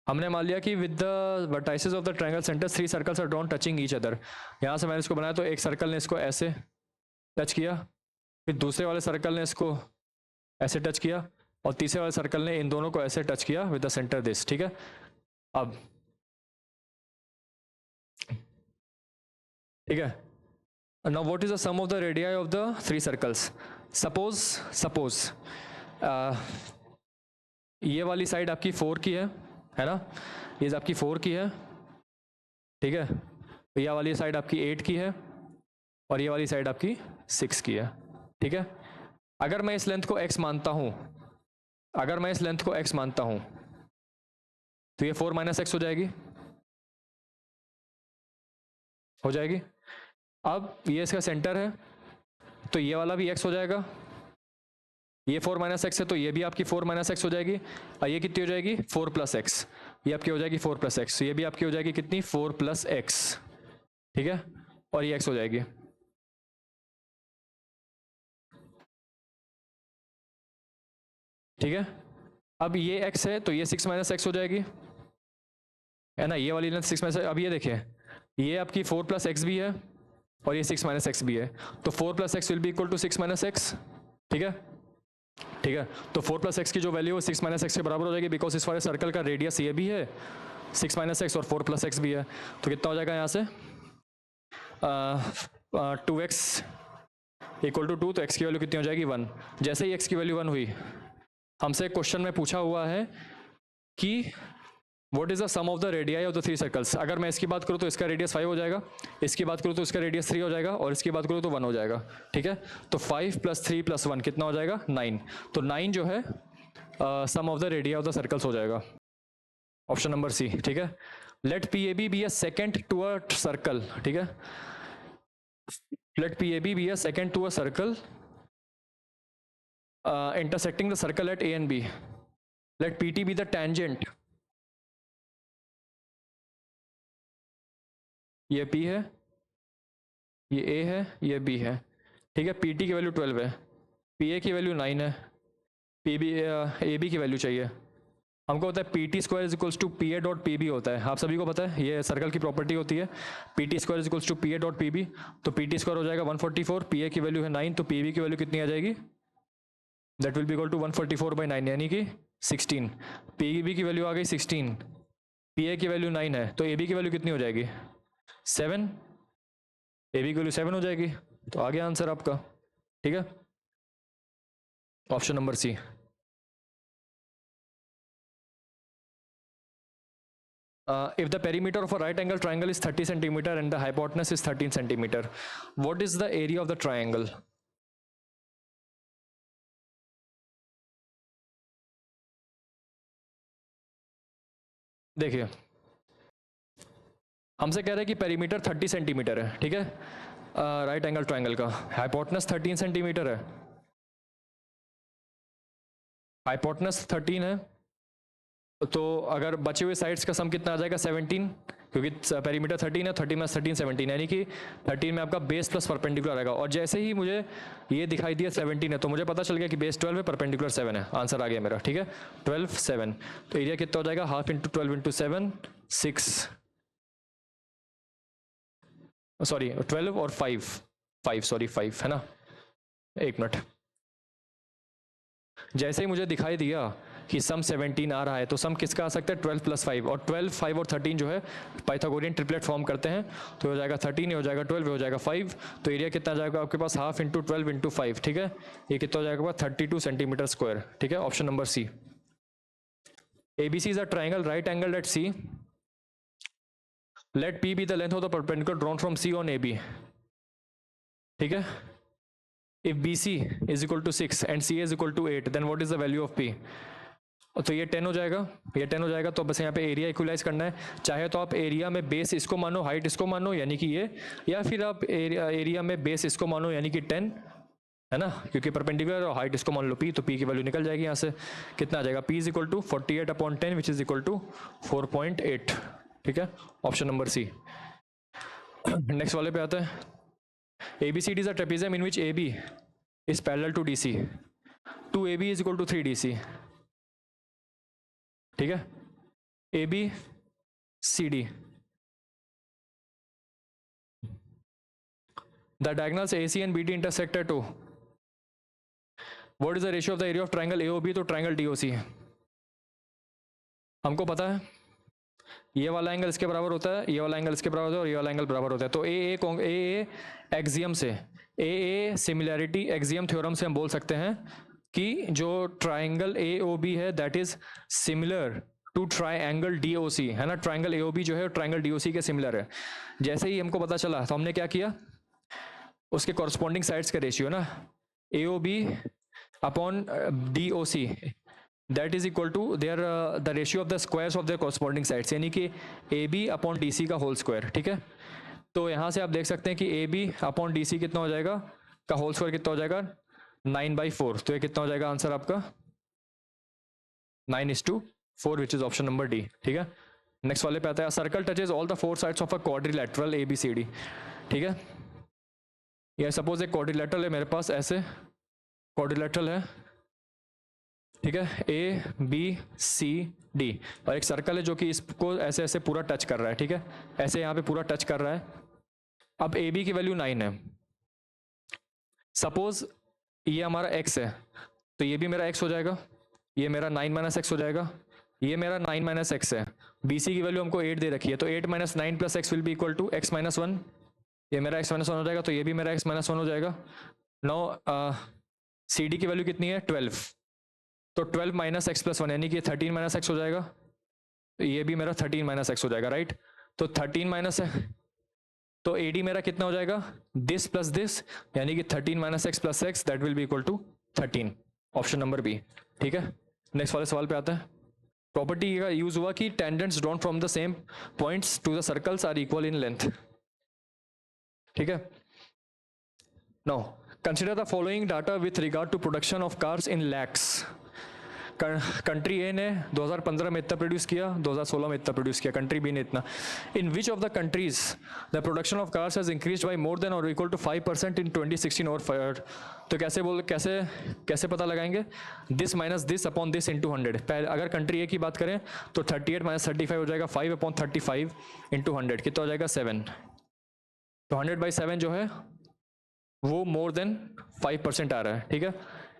हमने मान लिया कि with the vertices of the triangle centres 3 circles are drawn touching each other. यहाँ से मैंने इसको बनाया तो एक सर्कल ने इसको ऐसे टच किया, फिर दूसरे वाले सर्कल ने इसको ऐसे टच किया, और तीसरे वाले सर्कल ने इन दोनों को ऐसे टच किया विद द सेंटर दिस, ठीक है। अब ठीक है, now what is the sum of the radii of the 3 circles? suppose ये वाली साइड आपकी 4 की है ना, ये आपकी 4 की है, ठीक है, ये वाली साइड आपकी 8 की है, और ये वाली साइड आपकी 6 की है, ठीक है। अगर मैं इस लेंथ को x मानता हूं, अगर मैं इस लेंथ को x मानता हूं तो ये 4 - x हो जाएगी, हो जाएगी। अब ये इसका सेंटर है तो ये वाला भी x हो जाएगा, ये 4 - x है तो ये भी आपकी 4 - x हो जाएगी, और ये कितनी हो जाएगी 4 + x, ये आपकी हो जाएगी 4 + x, ये भी आपकी हो जाएगी कितनी 4 + x, ठीक है, और ये x हो जाएगी, ठीक है। अब ये x है तो ये 6 - x हो जाएगी, है ना, ये वाली लेंथ 6 - अब ये देखिए ये आपकी 4 + x भी है और ये 6 - x भी है, तो 4 + x will be equal to 6 - x, ठीक है, ठीक है। तो 4 + x की जो वैल्यू है 6 - x के बराबर हो जाएगी, बिकॉज इस वाले सर्कल का रेडियस ये भी है 6 - x और 4 + x भी है, तो कितना हो जाएगा यहाँ से 2x = 2, तो x की वैल्यू कितनी हो जाएगी 1। जैसे ही x की वैल्यू 1 हुई, हमसे क्वेश्चन में पूछा हुआ है कि what is the sum of the radii of the 3 circles. अगर मैं इसकी बात करूँ तो इसका रेडियस 5 हो जाएगा, इसकी बात करूँ तो इसका रेडियस 3 हो जाएगा, और इसकी बात करूँ तो 1 हो जाएगा, ठीक है। तो 5 + 3 + 1 कितना हो जाएगा 9, तो 9 जो है sum of the radii of the circles हो जाएगा, ऑप्शन नंबर सी, ठीक है। Let PAB be a secant to a circle, ठीक है, let PAB be a secant to a circle intersecting the circle at A and B. Let PT be the tangent. ये P है, ये A है, ये B है, ठीक है। PT की वैल्यू 12 है, PA की वैल्यू 9 है, AB की वैल्यू चाहिए हमको। पता है PT² = PA.PB होता है, आप सभी को पता है, ये सर्कल की प्रॉपर्टी होती है। PT² = PA.PB, तो PT² हो जाएगा 144, PA की वैल्यू है 9, तो PB की वैल्यू कितनी आ जाएगी, that will be equal to 144/9 यानी कि 16। PB की वैल्यू आ गई 16, PA की वैल्यू 9 है, तो AB की वैल्यू कितनी हो जाएगी 7, AB की वैल्यू 7 हो जाएगी, तो आ गया आंसर आपका, ठीक है, option number C. If the perimeter of a right angle triangle is 30 centimeter and the hypotenuse is 13 centimeter, what is the area of the triangle? देखिए हमसे कह रहे हैं कि पेरीमीटर 30 सेंटीमीटर है, ठीक है, राइट एंगल ट्रायंगल का हाइपोटेनस 13 सेंटीमीटर है, हाइपोटेनस 13 है, तो अगर बचे हुए साइड्स का सम कितना आ जाएगा 17, क्योंकि पेरीमीटर 13 है, 30 - 13 17, यानी कि 13 में आपका बेस प्लस परपेंडिकुलर आएगा, और जैसे ही मुझे ये दिखाई दिया 17 है तो मुझे पता चल गया कि बेस 12 है, परपेंडिकुलर 7 है, आंसर आ गया मेरा, ठीक है, 12 7। तो एरिया कितना हो जाएगा, हाफ इंटू 12 इंटू 7 6, सॉरी 12 और 5 सॉरी 5 है ना, एक मिनट। जैसे ही मुझे दिखाई दिया कि सम 17 आ रहा है, तो सम किसका आ सकता है 12 + 5, और 12 5 और 13 जो है पाइथागोरियन ट्रिपलेट फॉर्म करते हैं, तो हो जाएगा 13, हो जाएगा 12, हो जाएगा 5, तो एरिया कितना आ जाएगा आपके पास हाफ इंटू 12 इंटू 5, ठीक है, ये कितना हो जाएगा 32 सेंटीमीटर स्क्वायर, ठीक है, option number C. ABC is a triangle right angle at C, let P be the length of the perpendicular drawn from C on AB, ठीक है। If B C is equal to 6 and C is equal to 8, then what is the value of P? तो ये 10 हो जाएगा, ये 10 हो जाएगा। तो बस यहाँ पे एरिया इक्वलाइज करना है। चाहे तो आप एरिया में बेस इसको मानो, हाइट इसको मानो, यानी कि ये, या फिर आप एरिया में बेस इसको मानो, यानी कि 10, है ना, क्योंकि परपेंडिकुलर और हाइट इसको मान लो p, तो p की वैल्यू निकल जाएगी यहाँ से। कितना आ जाएगा? p is equal to 48/10 which is equal to 4.8। ठीक है, ऑप्शन नंबर सी। नेक्स्ट वाले पे आता है। ABCD is a trapezium in which AB is parallel to DC. 2AB is equal to 3DC. ठीक है, ABCD. The diagonals AC and BD intersect at O. What is the ratio of the area of triangle AOB to triangle DOC? हमको पता है ये वाला angle इसके बराबर होता है, ये वाला एंगल इसके बराबर होता है, और ये वाला एंगल बराबर होता है। तो ए एक्सियम से, ए सिमिलैरिटी एक्सियम थ्योरम से हम बोल सकते हैं कि जो ट्राइंगल AOB है that is similar to triangle DOC, है ना। ट्राइंगल AOB जो है ट्राइंगल DOC के सिमिलर है। जैसे ही हमको पता चला तो हमने क्या किया, उसके कॉरस्पॉन्डिंग साइड्स का रेशियो ना, AOB upon DOC that is equal to their the ratio of the squares of their corresponding sides, यानी कि AB अपॉन DC का होल स्क्वायर। ठीक है, तो यहाँ से आप देख सकते हैं कि AB अपॉन DC कितना हो जाएगा, का होल स्क्वायर कितना हो जाएगा, 9/4। तो ये कितना हो जाएगा आंसर आपका, 9:4 विच इज ऑप्शन नंबर डी। ठीक है, नेक्स्ट वाले पे आता है। Circle touches all the 4 sides of a quadrilateral ABCD। ठीक है, ये सपोज एक क्वाड्रिलैटरल है मेरे पास, ऐसे क्वाड्रिलैटरल है, ठीक है, ABCD, और एक सर्कल है जो कि इसको ऐसे ऐसे पूरा टच कर रहा है। ठीक है, ऐसे यहाँ पे पूरा टच कर रहा है। अब AB की वैल्यू 9 है। सपोज ये हमारा x है, तो ये भी मेरा x हो जाएगा, ये मेरा 9 - x हो जाएगा, ये मेरा 9 - x है। BC की वैल्यू हमको 8 दे रखी है, तो 8 - 9 + x will be equal to x - 1। ये मेरा x - 1 हो जाएगा, तो ये भी मेरा x - 1 हो जाएगा। नाउ CD की वैल्यू कितनी है, 12, तो 12 - x + 1 यानी कि 13 - x हो जाएगा। तो ये भी मेरा 13 - x हो जाएगा, राइट। तो 13 तो AD मेरा कितना हो जाएगा, दिस प्लस दिस, यानी कि 13 - x + x that will be equal to 13, option number B. ठीक है, नेक्स्ट वाले सवाल पे आता है। प्रॉपर्टी का यूज हुआ कि tangents drawn from the same points to the circles are equal in length. ठीक है, now consider the following data with regard to production of cars in lakhs. Country A ने 2015 में इतना प्रोड्यूस किया, 2016 में इतना प्रोड्यूस किया, कंट्री बी ने इतना। In which of the countries the production of cars has increase by more than और इक्वल टू 5% इन 2016 और तो कैसे पता लगाएंगे, this minus this upon this into 100। पहले अगर कंट्री ए की बात करें तो 38 - 35 हो जाएगा, 5/35 इंटू 100 कितना हो जाएगा, 7। तो 100/7 जो है वो मोर देन 5% आ रहा है। ठीक है,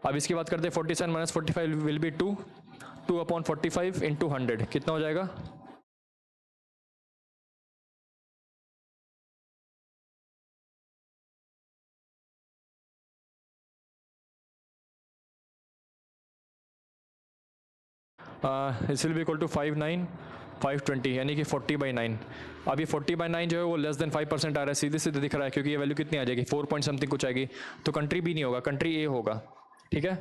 अब इसकी बात करते हैं। 47 - 45 विल बी 2/45 इंटू 100 कितना हो जाएगा, इस विल बी इक्वल टू 59 520, यानी कि 40/9। अब ये 40/9 जो है वो लेस देन 5% आ रहा है, सीधे सीधे दिख रहा है, क्योंकि ये वैल्यू कितनी आ जाएगी, 4 पॉइंट समथिंग कुछ आएगी। तो कंट्री बी नहीं होगा, कंट्री ए होगा। ठीक है,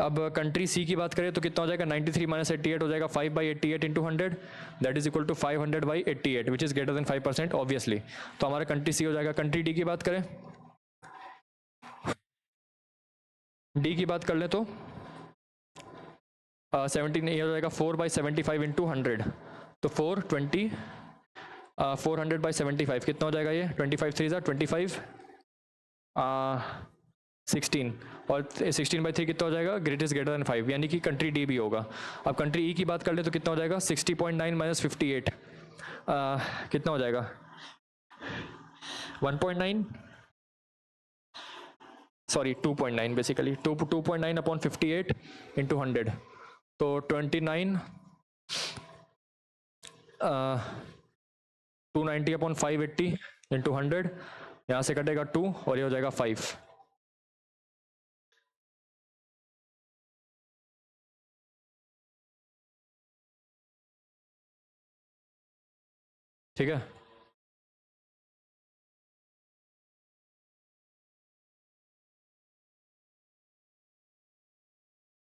अब कंट्री सी की बात करें तो कितना हो जाएगा, 93 - 88 हो जाएगा, 5/88 into 100 that is equal to 500/88 which is greater than 5% obviously. तो हमारा कंट्री सी हो जाएगा। कंट्री डी की बात करें, डी की बात कर ले तो 17 ये हो जाएगा, 4/75 इंटू 100, तो 400/75 कितना हो जाएगा, ये 25 3 25 16, और 16/3 कितना हो जाएगा, ग्रेटेस्ट ग्रेटर देन 5, यानी कि कंट्री डी भी होगा। अब कंट्री ई की बात कर ले तो कितना हो जाएगा, 60.9 - 58 कितना हो जाएगा, 1.9 सॉरी 2.9 बेसिकली 2.9/58 इंटू 100, तो 29 290/580 इंटू 100, यहाँ से कटेगा 2 और ये हो जाएगा 5। ठीक है,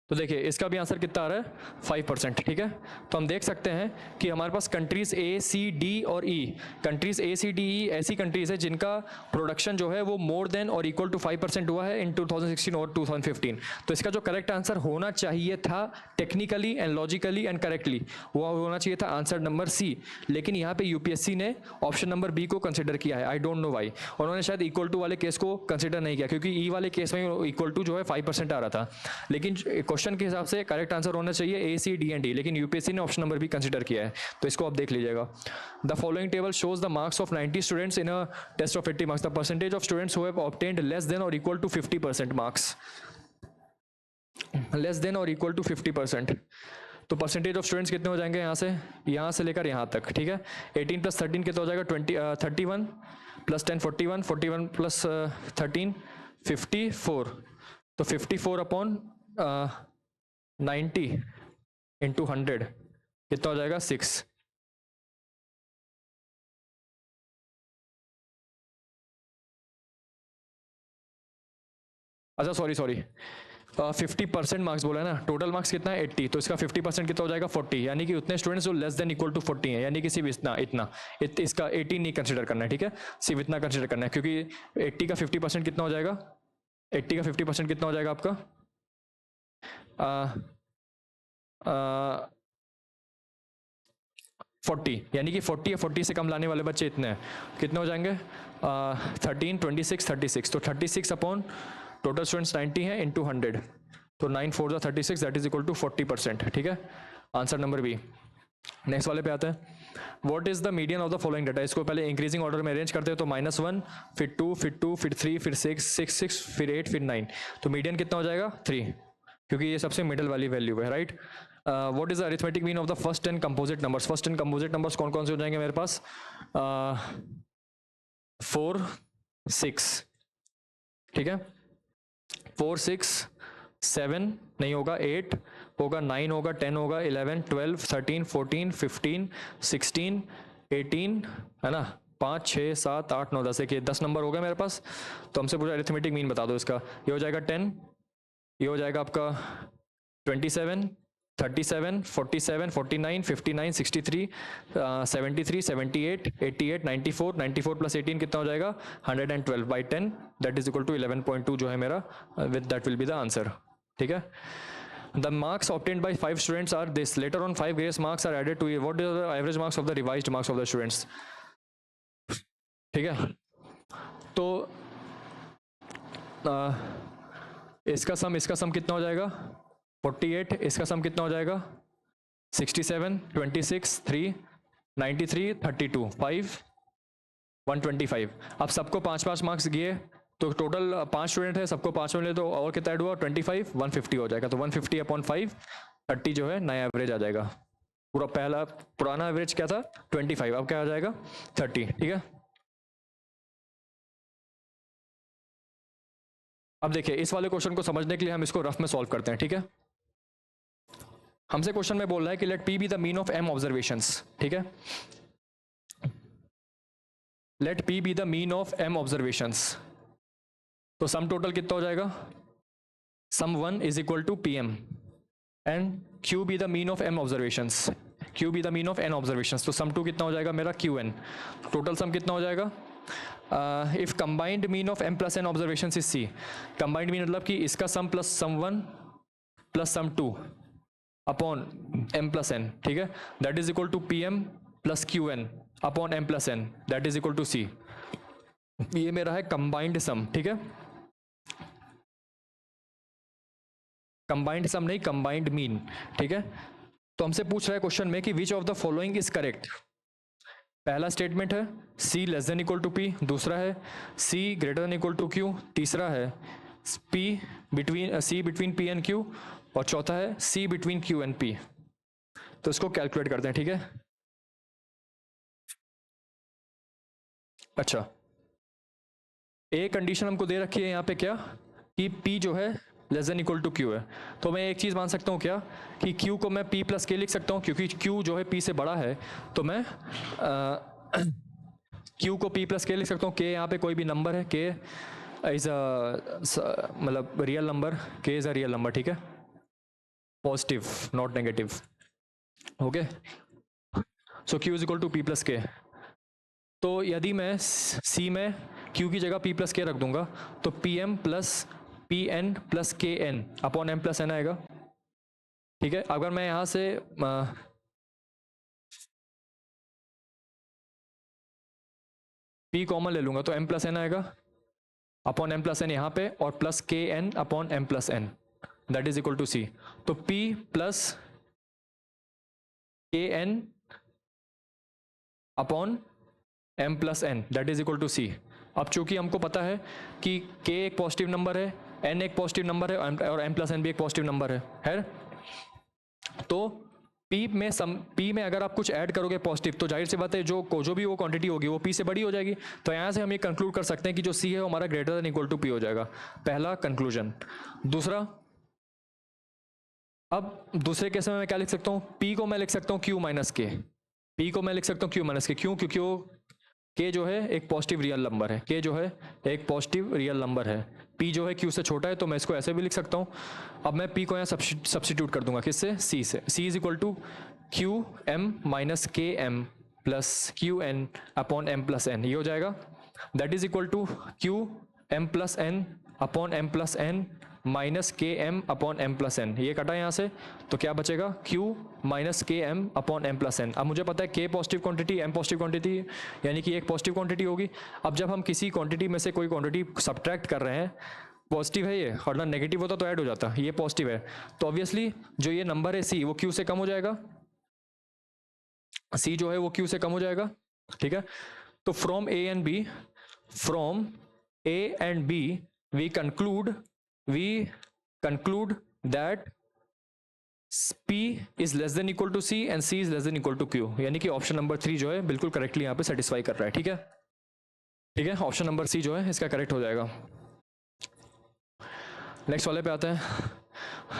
तो देखिए इसका भी आंसर कितना आ रहा है 5%, ठीक है। तो हम देख सकते हैं कि हमारे पास कंट्रीज ए सी डी और ई, कंट्रीज ए सी डी ई ऐसी कंट्रीज है जिनका प्रोडक्शन जो है वो मोर देन और इक्वल टू 5% हुआ है इन 2016 और 2015। तो इसका जो करेक्ट आंसर होना चाहिए था technically and logically and correctly, वो होना चाहिए था आंसर नंबर सी। लेकिन यहाँ पे यूपीएससी ने ऑप्शन नंबर बी को कंसिडर किया है, आई डोंट नो वाई। उन्होंने शायद इक्वल टू वाले केस को कंसिडर नहीं किया, क्योंकि ई वाले केस में इक्वल टू जो है 5% आ रहा था। लेकिन क्वेश्चन के हिसाब से करेक्ट आंसर होना चाहिए A C D and D, लेकिन यूपीएससी ने ऑप्शन नंबर भी कंसिडर किया है। तो इसको आप देख लीजिएगा। The following table shows the marks of 90 students in a test of 80 marks, the percentage of students who have obtained less than और equal to 50% marks, less than और इक्वल टू 50%। तो परसेंटेज ऑफ स्टूडेंट्स कितने हो जाएंगे यहाँ से लेकर यहाँ तक, ठीक है। 18 प्लस 13 कितना हो जाएगा 31 प्लस 10 41, 41 प्लस 13 54। तो 54 अपॉन 90 इंटू 100 कितना हो जाएगा 6। अच्छा सॉरी 50% मार्क्स बोला है ना, टोटल मार्क्स कितना है 80, तो इसका 50% कितना हो जाएगा 40, यानी कि उतने स्टूडेंट्स जो लेस देन इक्वल टू 40 हैं, यानी कि सिर्फ इसका 80 नहीं कंसिडर करना है, ठीक है। सिर्फ इतना कंसिडर करना है, क्योंकि 80 का 50% कितना हो जाएगा, 80 का 50% कितना हो जाएगा आपका 40, यानी कि 40 या 40 से कम लाने वाले बच्चे इतने हैं, कितने हो जाएंगे 13 26 36। तो 36 अपॉन टोटल स्टूडेंट्स 90 है इंटू 100, तो 9 4 जा 36, दैट इज इक्वल टू 40%, ठीक है। Answer number B. नेक्स्ट वाले पे आते हैं। What is the median of the following data. इसको पहले इंक्रीजिंग ऑर्डर में अरेंज करते हैं, तो -1 फिर 2 फिर 2 फिर 3 फिर 6 फिर 8 फिर 9। तो मीडियन कितना हो जाएगा 3, क्योंकि ये सबसे मिडिल वाली वैल्यू है, right. What is the arithmetic mean of the first 10 composite numbers. First 10 composite numbers कौन कौन से हो जाएंगे मेरे पास 4 6, ठीक है। 4 6 7 नहीं होगा, 8 होगा, 9 होगा, 10 होगा, 11 12 13 14 15 16 18, है ना, 5 6 7 8 9 10, के 10 नंबर हो गए मेरे पास। तो हमसे पूरा अरिथमेटिक मीन बता दो इसका। ये हो जाएगा 10, ये हो जाएगा आपका 27 37 47 49 59 63 73 78 88 94 94 प्लस 18 कितना हो जाएगा 112 by 10, that is equal to 11.2 जो है मेरा, with that will be the answer, ठीक है। The marks obtained by 5 students are this. Later on 5 grace marks are added to it. What is the average marks of the revised marks of the students? ठीक है। तो इसका सम कितना हो जाएगा 48, इसका सम कितना हो जाएगा 67 26 3 93 32 5 125। अब सबको 5 मार्क्स दिए, तो टोटल 5 स्टूडेंट है, सबको 5 मिले, तो और कितना ऐड हुआ 25 150 हो जाएगा। तो 150 अपॉन 5 30 जो है नया एवरेज आ जाएगा। पुराना एवरेज क्या था 25, अब क्या आ जाएगा 30, ठीक है। अब देखिए इस वाले क्वेश्चन को समझने के लिए हम इसको रफ में सॉल्व करते हैं, ठीक है। हमसे क्वेश्चन में बोल रहा है कि let P be the mean of M observations, ठीक है। Let P be the mean of M observations, तो सम टोटल कितना हो जाएगा sum 1 is equal to P M and Q be the mean of M observations, Q be the mean of N observations. तो sum 2 कितना हो जाएगा मेरा Q N. Total sum कितना हो जाएगा if combined mean of M plus N observation is C. Combined mean मतलब कि इसका sum plus sum 1 plus sum 2 upon M plus N, ठीक है, that is equal to P M plus Q N upon M plus N, that is equal to C. ये मेरा है combined सम, ठीक है। कंबाइंड सम नहीं, कंबाइंड मीन, ठीक है। तो हमसे पूछ रहा है क्वेश्चन में कि which of the following is correct. पहला स्टेटमेंट है C less than equal to P, दूसरा है C greater than equal to Q, तीसरा है C between P and Q, और चौथा है C between Q and P। तो इसको कैलकुलेट करते हैं, ठीक है। अच्छा, एक कंडीशन हमको दे रखी है यहाँ पे क्या कि P जो है less than equal to Q है। तो मैं एक चीज़ मान सकता हूँ क्या कि Q को मैं P प्लस K लिख सकता हूँ, क्योंकि Q जो है P से बड़ा है, तो मैं Q को P प्लस K लिख सकता हूँ। K यहाँ पे कोई भी नंबर है, K इज़ मतलब real number, K is a real number, ठीक है। Positive not negative. Okay, so Q is equal to P plus K. तो यदि मैं C में Q की जगह P प्लस के रख दूंगा तो PM plus PN plus KN upon M plus N आएगा. ठीक है, अगर मैं यहाँ से P कॉमन ले लूंगा तो M प्लस N आएगा अपॉन M प्लस N यहाँ पे, और plus KN upon M plus N that is equal to C. तो P plus KN upon M plus N that is equal to C. अब चूंकि हमको पता है कि K एक पॉजिटिव नंबर है, N एक पॉजिटिव नंबर है और M प्लस N भी एक पॉजिटिव नंबर है. तो P में अगर आप कुछ ऐड करोगे पॉजिटिव तो जाहिर सी बात है जो भी वो क्वांटिटी होगी वो P से बड़ी हो जाएगी. तो यहाँ से हम ये कंक्लूड कर सकते हैं कि जो C है वो हमारा greater than equal to P हो जाएगा. पहला कंक्लूजन. दूसरा, अब दूसरे केस में मैं क्या लिख सकता हूँ, P को मैं लिख सकता हूँ Q माइनस के. P को मैं लिख सकता हूँ Q माइनस के. क्यों? क्योंकि वो K जो है एक पॉजिटिव रियल नंबर है. K जो है एक पॉजिटिव रियल नंबर है. P जो है Q से छोटा है, तो मैं इसको ऐसे भी लिख सकता हूँ. अब मैं P को यहाँ सब्स्टिट्यूट कर दूंगा किससे, C से. C is equal to Q M minus K M plus Q N upon M plus N. ये हो जाएगा. That is equal to Q M plus N upon M plus N minus K M upon M plus N. ये कटा यहाँ से, तो क्या बचेगा, Q minus K M upon M plus N. अब मुझे पता है K positive quantity, M positive quantity, यानी कि एक पॉजिटिव क्वांटिटी होगी. अब जब हम किसी क्वांटिटी में से कोई क्वांटिटी सब्ट्रैक्ट कर रहे हैं, पॉजिटिव है ये, और ना नेगेटिव होता तो ऐड हो जाता, ये पॉजिटिव है, तो ऑब्वियसली जो ये नंबर है C वो Q से कम हो जाएगा. C जो है वो Q से कम हो जाएगा. ठीक है, तो from A and B we conclude that P is less than equal to C and C is less than equal to Q. यानी कि ऑप्शन नंबर 3 जो है बिल्कुल करेक्टली यहाँ पे सेटिस्फाई कर रहा है. ठीक है, ठीक है, ऑप्शन नंबर C जो है इसका करेक्ट हो जाएगा. नेक्स्ट वाले पे आते हैं.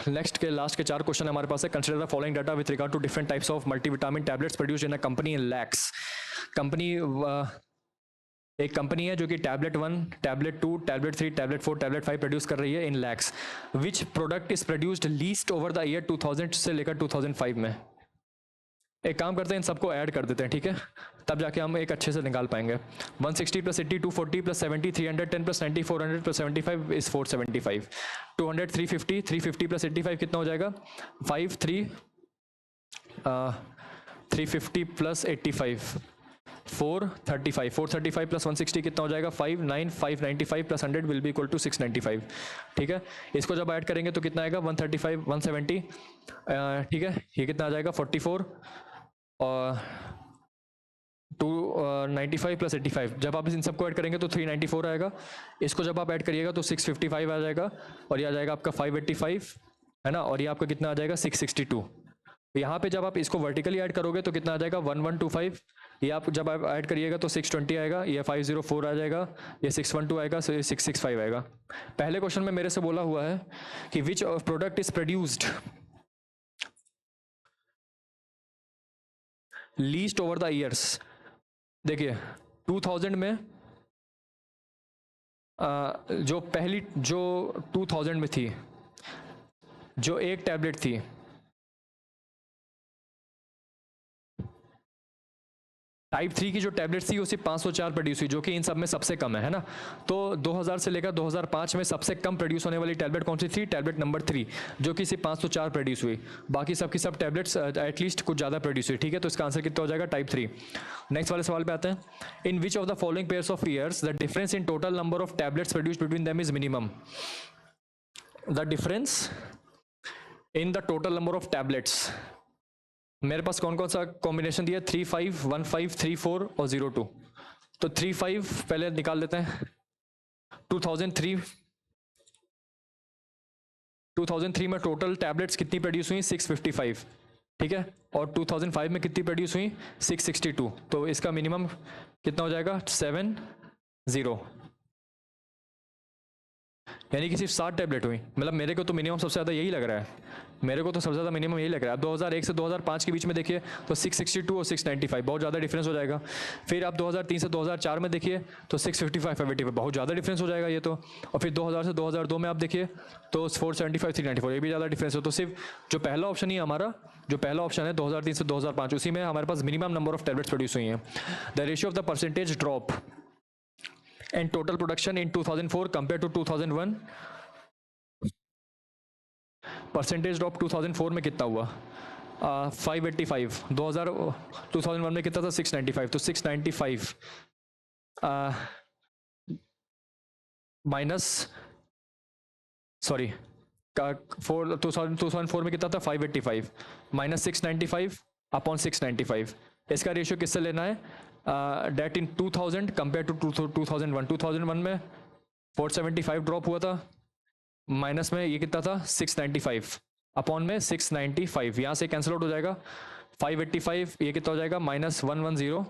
नेक्स्ट के लास्ट के 4 क्वेश्चन हमारे पास है. Consider the following data with regard to different types of multivitamin tablets produced in a company in lakhs. Company एक कंपनी है जो कि tablet 1, tablet 2, tablet 3, tablet 4, tablet 5 produce कर रही है in lakhs. Which product is produced least over the year 2000 से लेकर 2005 में. एक काम करते हैं, इन सबको ऐड कर देते हैं. ठीक है, तब जाके हम एक अच्छे से निकाल पाएंगे. 160 plus 80 240 plus 70 310 plus 90 400 plus 75 is 475. 200 350 350 plus 85 कितना हो जाएगा, 350 प्लस 85 435. 435 प्लस 160 कितना हो जाएगा, 59. 595 plus 100 will be equal to 695. ठीक है, इसको जब ऐड करेंगे तो कितना आएगा, 135 170. ठीक है, ये कितना आ जाएगा, 44 और 295 प्लस 85. जब आप इन सबको ऐड करेंगे तो 394 आएगा. इसको जब आप ऐड करिएगा तो 655 आ जाएगा, और ये आ जाएगा आपका 585 है ना, और ये आपका कितना आ जाएगा 662. यहाँ पे जब आप इसको वर्टिकली ऐड करोगे तो कितना आ जाएगा 1125. ये आप जब आप ऐड करिएगा तो 620 आएगा, ये 504 आ जाएगा, ये 612 आएगा, so ये 665 आएगा. पहले क्वेश्चन में मेरे से बोला हुआ है कि विच product is produced least over the years. देखिए 2000 में जो 2000 में थी, जो एक टैबलेट थी, टाइप 3 की जो टैबलेट्स थी उसी 504 प्रोड्यूस हुई, जो कि इन सब में सबसे कम है ना. तो 2000 से लेकर 2005 में सबसे कम प्रोड्यूस होने वाली टैबलेट कौन सी थी, टैबलेट नंबर 3, जो कि सिर्फ 504 प्रोड्यूस हुई. बाकी सब की सब टैबलेट्स एटलीस्ट कुछ ज़्यादा प्रोड्यूस हुई. ठीक है, तो इसका आंसर कितना हो जाएगा, टाइप 3. नेक्स्ट वाले सवाल पे आते हैं. In which of the following pairs of years the difference in total number of tablets produced between them is minimum. The difference in the total number of tablets, मेरे पास कौन कौन सा कॉम्बिनेशन दिया, 3 5 1 5 3 4 और 0 2. तो 3 5 पहले निकाल लेते हैं. 2003 में टोटल टैबलेट्स कितनी प्रोड्यूस हुई, 655. ठीक है, और 2005 में कितनी प्रोड्यूस हुई, 662. तो इसका मिनिमम कितना हो जाएगा, 70. यानी कि सिर्फ 7 टैबलेट हुई। मतलब मेरे को तो मिनिमम सबसे ज़्यादा यही लग रहा है, मेरे को तो सबसे ज़्यादा मिनिमम यही लग रहा है। 2001 से 2005 के बीच में देखिए तो 662 और 695 बहुत ज़्यादा डिफरेंस हो जाएगा। फिर आप 2003 से 2004 में देखिए तो 655 585 बहुत ज़्यादा डिफरेंस हो जाएगा ये तो। और फिर 2000 से 2002 में आप देखिए तो 475 394 ये भी ज़्यादा डिफरेंस हो। तो सिर्फ जो पहला ऑप्शन ही हमारा, जो पहला ऑप्शन है 2003 से 2005, उसी में हमारे पास minimum number of tablets produce हुई हैं। The ratio of the percentage drop and total production in 2004 compare to 2001, percentage drop 2004 में कितना हुआ 585, 2001 में कितना था 695, तो 695 माइनस सॉरी 2004 में कितना था 585 माइनस 695 अपॉन 695, इसका रेशियो किससे लेना है डेट इन 2000 कंपेयर टू 2001। 2001 में 475 ड्रॉप हुआ था, माइनस में ये कितना था 695 अपॉन में 695, यहाँ से कैंसिल आउट हो जाएगा 585, ये कितना हो जाएगा माइनस 110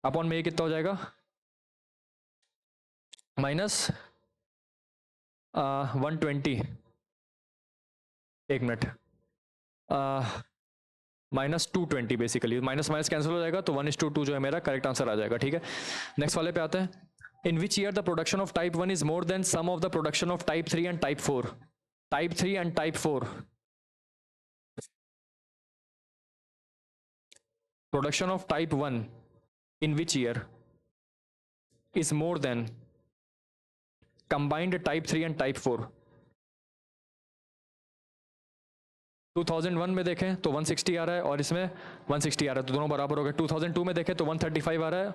अपॉन में ये कितना हो जाएगा माइनस 120, एक minute minus 220 basically, minus minus cancel हो जाएगा तो 1:2 जो है मेरा करेक्ट आंसर आ जाएगा। ठीक है, नेक्स्ट वाले पे आते हैं। In which year the production of type 1 is more than sum of the production of type 3 and type 4? Type 3 and type 4. Production of type 1 in which year is more than combined type 3 and type 4? 2001 में देखें तो 160 आ रहा है और इसमें 160 आ रहा है, तो दोनों बराबर हो गए। 2002 में देखें तो 135 आ रहा है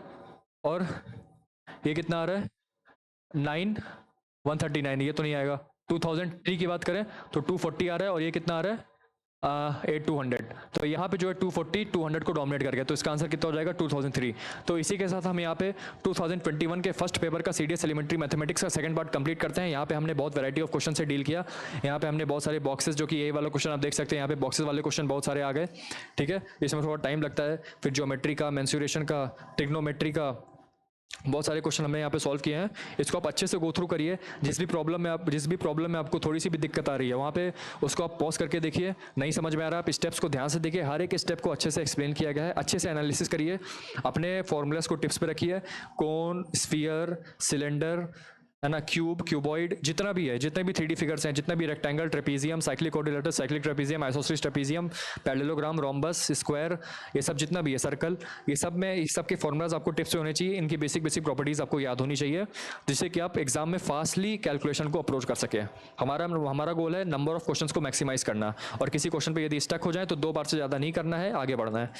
और ये कितना आ रहा है 139, ये तो नहीं आएगा। 2003 की बात करें तो 240 आ रहा है और ये कितना आ रहा है 8200, तो यहाँ पे जो है 240 200 को डोमिनेट कर गया, तो इसका आंसर कितना हो जाएगा 2003। तो इसी के साथ हम यहाँ पे 2021 के फर्स्ट पेपर का सीडीएस एलिमेंट्री मैथमेटिक्स का सेकंड पार्ट कंप्लीट करते हैं। यहाँ पे हमने बहुत वैरायटी ऑफ क्वेश्चन से डील किया। यहाँ पे हमने बहुत सारे बॉक्सेस, जो कि ये वाला क्वेश्चन आप देख सकते हैं, यहाँ पे बॉक्सेस वाले क्वेश्चन बहुत सारे आ गए। ठीक है, इसमें थोड़ा टाइम लगता है। फिर ज्योमेट्री का, मेंसुरेशन का, ट्रिग्नोमेट्री का बहुत सारे क्वेश्चन हमने यहाँ पे सॉल्व किए हैं। इसको आप अच्छे से गो थ्रू करिए। जिस भी प्रॉब्लम में आपको थोड़ी सी भी दिक्कत आ रही है वहाँ पे उसको आप पॉज करके देखिए, नहीं समझ में आ रहा आप स्टेप्स को ध्यान से देखिए, हर एक स्टेप को अच्छे से एक्सप्लेन किया गया है, अच्छे से एनालिसिस करिए, अपने फॉर्मूलाज को टिप्स पे रखिए। कोन, स्फीयर, सिलेंडर है ना, क्यूब, क्यूबॉइड, जितना भी है, जितने भी 3D फिगर्स हैं, जितना भी rectangle, trapezium, cyclic coordinator, cyclic trapezium, isosceles trapezium, parallelogram, rhombus, square, ये सब जितना भी है, सर्कल, ये सब में इस सब के फॉर्मुलाज आपको टिप्स से होने चाहिए। इनकी बेसिक प्रॉपर्टीज आपको याद होनी चाहिए, जिससे कि आप एग्जाम में फास्टली कैलकुलेशन को अप्रोच कर सके। हमारा गोल है नंबर ऑफ क्वेश्चंस को मैक्सिमाइज करना, और किसी क्वेश्चन पे यदि स्टक हो जाए तो 2 बार से ज़्यादा नहीं करना है, आगे बढ़ना है।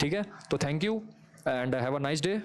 ठीक है, तो thank you and have a nice day.